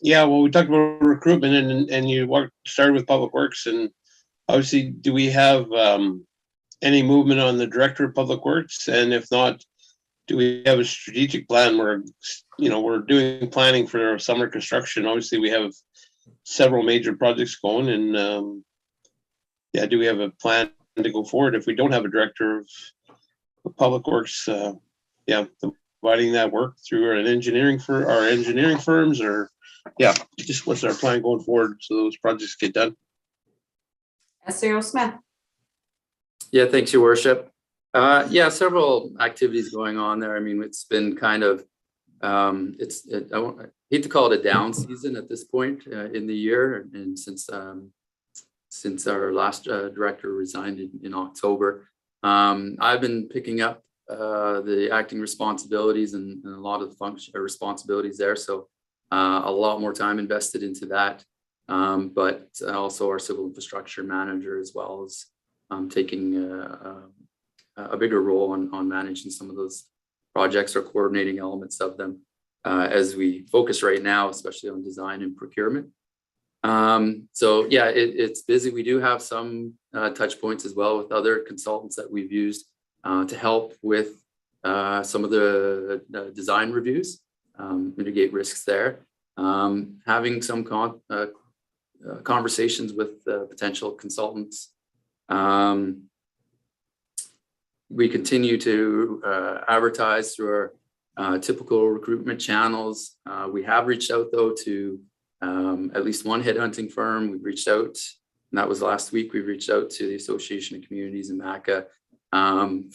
Yeah, well, we talked about recruitment and you started with Public Works, and obviously, do we have any movement on the Director of Public Works? And if not, do we have a strategic plan where, we're doing planning for our summer construction? Obviously, we have several major projects going, and do we have a plan to go forward if we don't have a Director of Public Works? Dividing that work through our engineering firms, or just what's our plan going forward so those projects get done? SAO Smith. Yeah, thanks, Your Worship. Several activities going on there. I mean, it's been kind of, I hate to call it a down season at this point in the year, and since our last director resigned in October, I've been picking up the acting responsibilities and a lot of the responsibilities there. So a lot more time invested into that. But also our civil infrastructure manager, as well as taking a bigger role on managing some of those projects or coordinating elements of them as we focus right now, especially on design and procurement. It's busy. We do have some touch points as well with other consultants that we've used to help with some of the design reviews, mitigate risks there. having some conversations with potential consultants. We continue to advertise through our typical recruitment channels. We have reached out though to at least one headhunting firm. We've reached out, and that was last week. We've reached out to the Association of Communities in MACA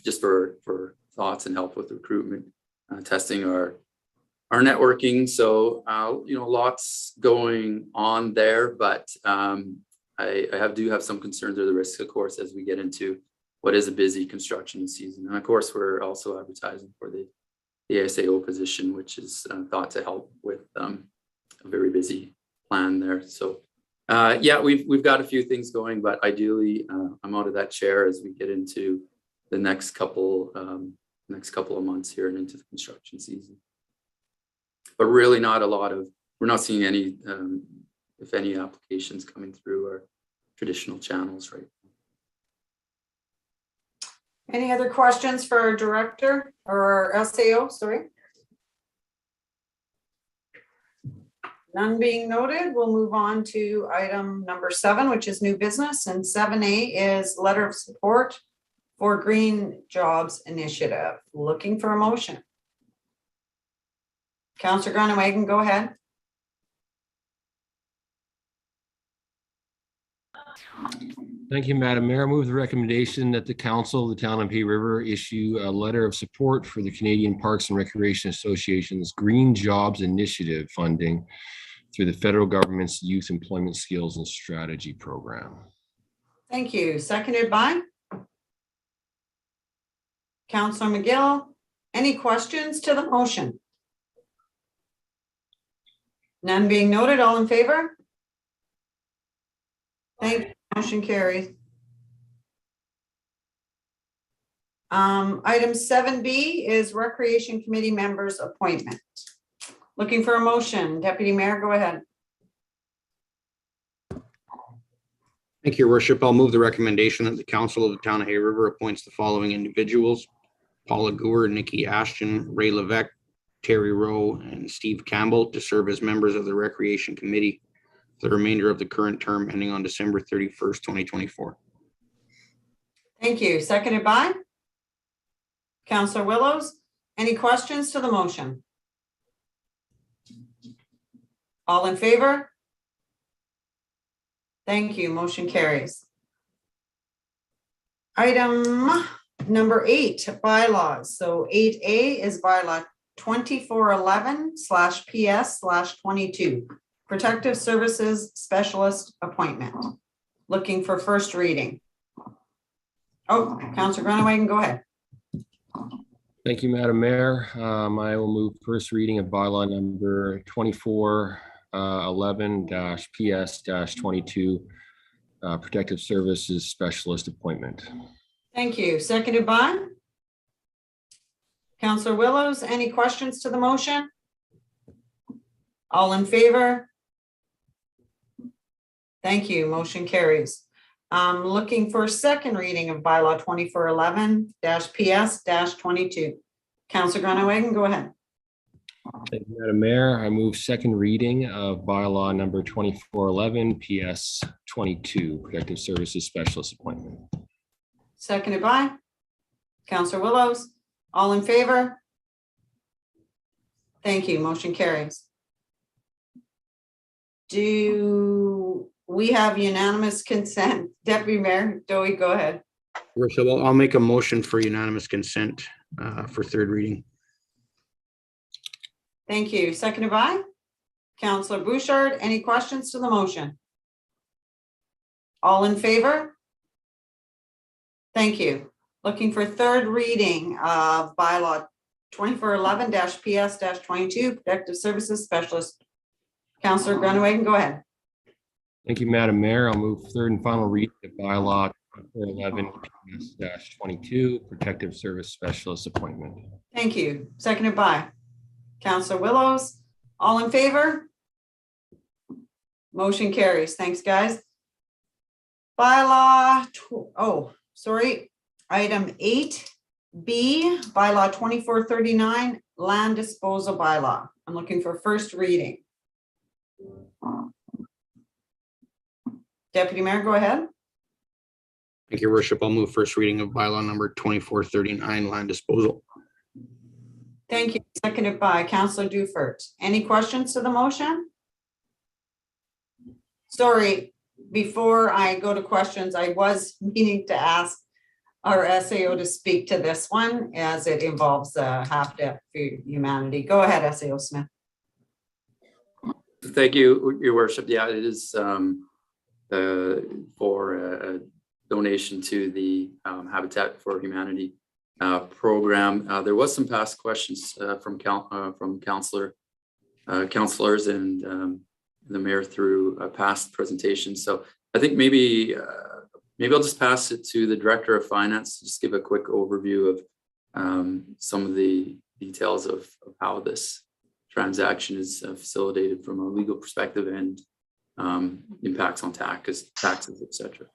just for thoughts and help with recruitment, testing our networking. So, lots going on there, but I do have some concerns of the risks, of course, as we get into what is a busy construction season. And of course, we're also advertising for the ASAO position, which is thought to help with a very busy plan there. So yeah, we've got a few things going, but ideally I'm out of that chair as we get into the next couple of months here and into the construction season. But really we're not seeing any, if any, applications coming through our traditional channels right now. Any other questions for our director or our SAO, sorry? None being noted, we'll move on to item number 7, which is new business, and 7A is letter of support for Green Jobs Initiative. Looking for a motion. Councillor Groenewegen, go ahead. Thank you, Madam Mayor. I move the recommendation that the council of the town of Hay River issue a letter of support for the Canadian Parks and Recreation Association's Green Jobs Initiative funding through the federal government's Youth Employment Skills and Strategy Program. Thank you. Seconded by Councillor McGill. Any questions to the motion? None being noted, all in favor? Thank you. Motion carries. Item 7B is Recreation Committee members' appointment. Looking for a motion. Deputy Mayor, go ahead. Thank you, Your Worship. I'll move the recommendation that the council of the town of Hay River appoints the following individuals: Paula Gour, Nikki Ashton, Ray Levesque, Terry Rowe, and Steve Campbell to serve as members of the Recreation Committee for the remainder of the current term ending on December 31st, 2024. Thank you. Seconded by Councillor Willows. Any questions to the motion? All in favor? Thank you. Motion carries. Item number 8, bylaws. So 8A is bylaw 2411/PS/22, Protective Services Specialist Appointment. Looking for first reading. Oh, Councillor Groenewegen, go ahead. Thank you, Madam Mayor. I will move first reading of bylaw number 2411-PS-22, Protective Services Specialist Appointment. Thank you. Seconded by Councillor Willows. Any questions to the motion? All in favor? Thank you. Motion carries. Looking for a second reading of bylaw 2411-PS-22. Councillor Groenewegen, go ahead. Thank you, Madam Mayor. I move second reading of bylaw number 2411-PS-22, Protective Services Specialist Appointment. Seconded by Councillor Willows. All in favor? Thank you. Motion carries. Do we have unanimous consent? Deputy Mayor Dowie, go ahead. So I'll make a motion for unanimous consent for third reading. Thank you. Seconded by Councillor Bouchard. Any questions to the motion? All in favor? Thank you. Looking for third reading of bylaw 2411-PS-22, Protective Services Specialist. Councillor Groenewegen, go ahead. Thank you, Madam Mayor. I'll move third and final reading of bylaw 2411-PS-22, Protective Service Specialist Appointment. Thank you. Seconded by Councillor Willows. All in favor? Motion carries. Thanks, guys. Bylaw, item 8B, bylaw 2439, land disposal bylaw. I'm looking for first reading. Deputy Mayor, go ahead. Thank you, Your Worship. I'll move first reading of bylaw number 2439, land disposal. Thank you. Seconded by Councillor Dufert. Any questions to the motion? Sorry, before I go to questions, I was meaning to ask our SAO to speak to this one as it involves Habitat for Humanity. Go ahead, SAO Smith. Thank you, Your Worship. Yeah, it is for a donation to the Habitat for Humanity program. There was some past questions from councillors and the mayor through a past presentation. So I think maybe I'll just pass it to the Director of Finance to just give a quick overview of some of the details of how this transaction is facilitated from a legal perspective and impacts on taxes, etc.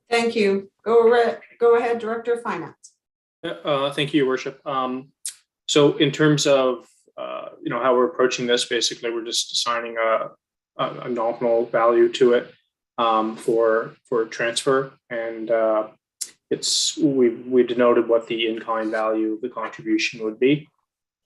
Thank you. Go ahead, Director of Finance. Thank you, Your Worship. So in terms of how we're approaching this, basically we're just assigning a nominal value to it for transfer, and we denoted what the in-kind value of the contribution would be.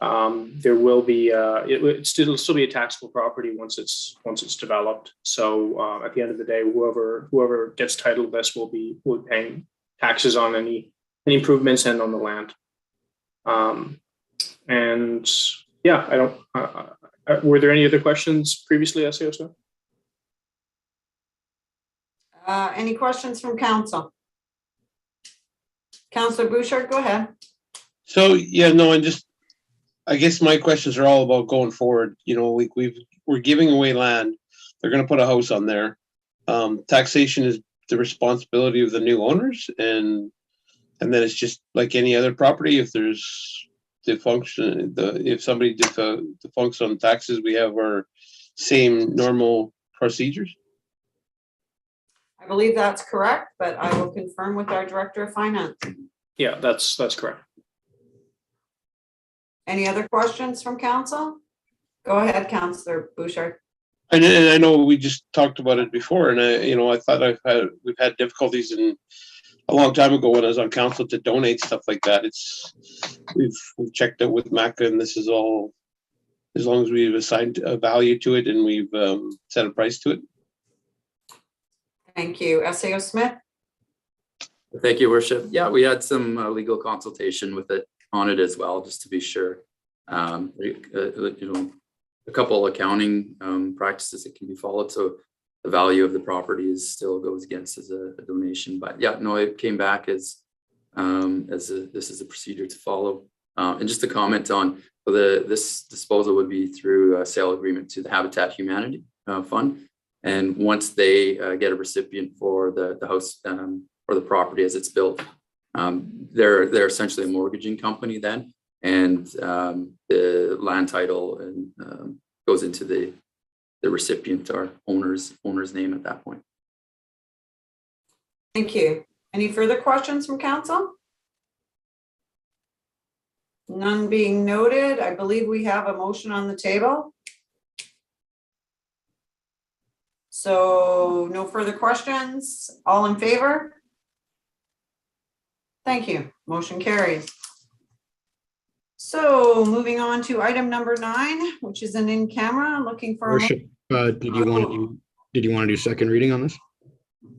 There will be it'll still be a taxable property once it's developed. So at the end of the day, whoever gets title of this will be paying taxes on any improvements and on the land. And yeah, I don't. Were there any other questions previously, SAO? Any questions from council? Councillor Bouchard, go ahead. So, yeah, no, and just, I guess my questions are all about going forward. You know, we're giving away land. They're going to put a house on there. Taxation is the responsibility of the new owners, and then it's just like any other property. If there's if somebody defuncts on taxes, we have our same normal procedures. I believe that's correct, but I will confirm with our Director of Finance. Yeah, that's correct. Any other questions from council? Go ahead, Councillor Bouchard. And I know we just talked about it before, and I thought we've had difficulties in a long time ago when I was on council to donate stuff like that. We've checked it with MACA, and this is all, as long as we've assigned a value to it and we've set a price to it. Thank you. SAO Smith. Thank you, Worship. Yeah, we had some legal consultation with it on it as well, just to be sure. A couple accounting practices that can be followed. So the value of the property still goes against as a donation. But yeah, no, it came back as this is a procedure to follow. And just to comment on this disposal would be through a sale agreement to the Habitat Humanity Fund. And once they get a recipient for the house or the property as it's built, they're essentially a mortgaging company then, and the land title and goes into the recipient or owner's name at that point. Thank you. Any further questions from council? None being noted. I believe we have a motion on the table. So no further questions. All in favor? Thank you. Motion carries. So moving on to item number 9, which is an in-camera, looking for. Worship, did you want to do second reading on this?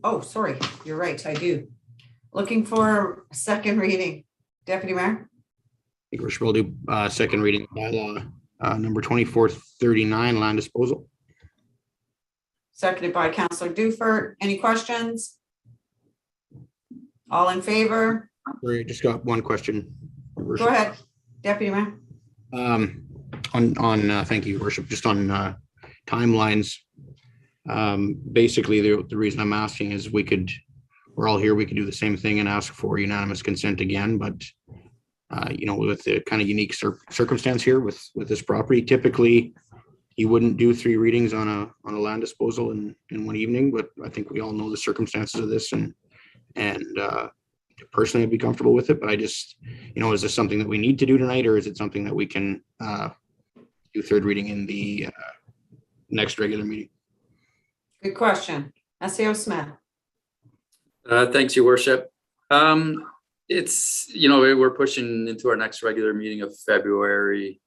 Oh, sorry. You're right. I do. Looking for a second reading. Deputy Mayor. I think Worship will do second reading bylaw number 2439, land disposal. Seconded by Councillor Dufert. Any questions? All in favor? We just got one question. Go ahead, Deputy Mayor. Thank you, Worship. Just on timelines. Basically, the reason I'm asking is we're all here. We could do the same thing and ask for unanimous consent again, but with the kind of unique circumstance here with this property, typically you wouldn't do 3 readings on a land disposal in one evening. But I think we all know the circumstances of this, and personally I'd be comfortable with it. But I just, is this something that we need to do tonight, or is it something that we can do 3rd reading in the next regular meeting? Good question. SAO Smith. Thanks, Your Worship. It's, we're pushing into our next regular meeting of February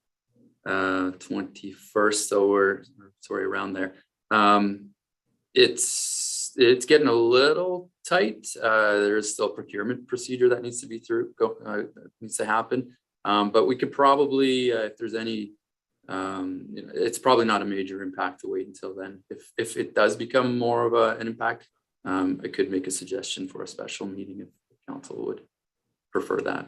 21st, so we're around there. It's getting a little tight. There's still a procurement procedure that needs to be needs to happen. But we could probably, if there's any, it's probably not a major impact to wait until then. If it does become more of an impact, I could make a suggestion for a special meeting if the council would prefer that.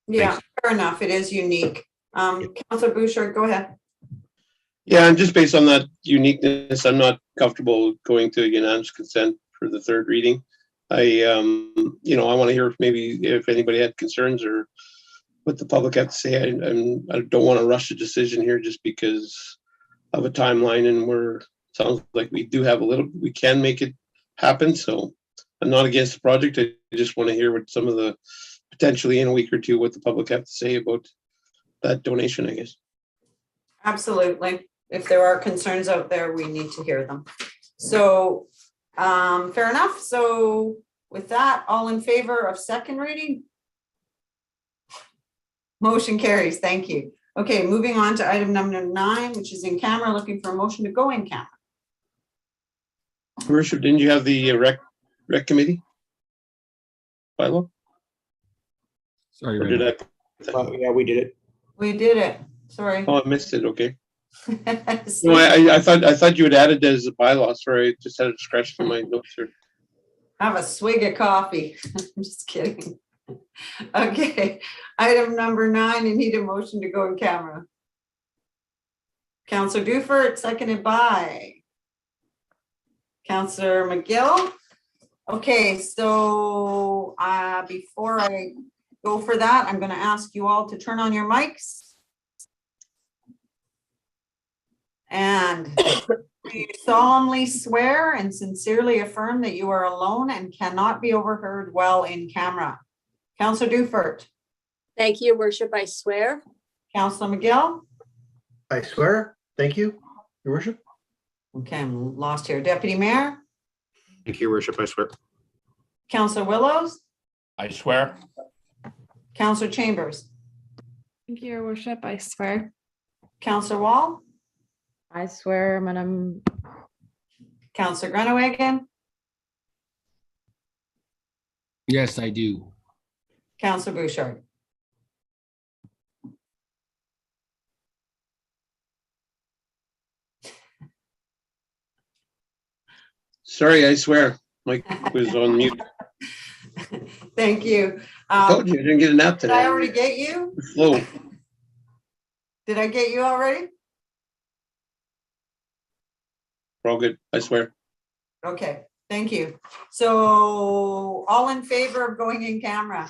Yeah, fair enough. It is unique. Councillor Bouchard, go ahead. Yeah, and just based on that uniqueness, I'm not comfortable going to unanimous consent for the third reading. I want to hear maybe if anybody had concerns or what the public have to say. I don't want to rush a decision here just because of a timeline, and sounds like we can make it happen. So I'm not against the project. I just want to hear what some of the potentially in a week or two what the public have to say about that donation, I guess. Absolutely. If there are concerns out there, we need to hear them. So fair enough. So with that, all in favor of second reading? Motion carries. Thank you. Okay, moving on to item number 9, which is in camera, looking for a motion to go in camera. Worship, didn't you have the rec committee bylaw? Sorry, Or did Randy. Yeah, we did it. We did it. Sorry. Oh, I missed it. Okay. No, I thought you had added it as a bylaw. Sorry, I just had it scratched in my notes here. Have a swig of coffee. I'm just kidding. Okay, item number 9, I need a motion to go in camera. Councillor Dufert, seconded by Councillor McGill. Okay, so before I go for that, I'm going to ask you all to turn on your mics. And do you solemnly swear and sincerely affirm that you are alone and cannot be overheard while in camera? Councillor Dufert. Thank you, Your Worship. I swear. Councillor McGill. I swear. Thank you, Your Worship. Okay, I'm lost here. Deputy Mayor. Thank you, Your Worship. I swear. Councillor Willows. I swear. Councillor Chambers. Thank you, Your Worship. I swear. Councillor Wall. I swear, Madam. Councillor Grunewagen. Yes, I do. Councillor Bouchard. Sorry, I swear. Mike was on mute. Thank you. I told you I didn't get a nap Did today. I already get you? Slow. Did I get you already? We're all good. I swear. Okay, thank you. So all in favor of going in camera?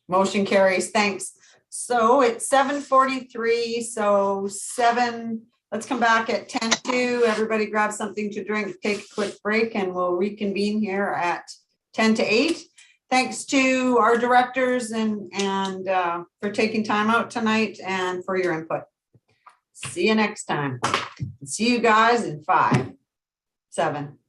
Motion carries. Thanks. So it's 7:43. So let's come back at 10:02. Everybody grab something to drink, take a quick break, and we'll reconvene here at 10:08. Thanks to our directors and for taking time out tonight and for your input. See you next time. See you guys in 5, 7.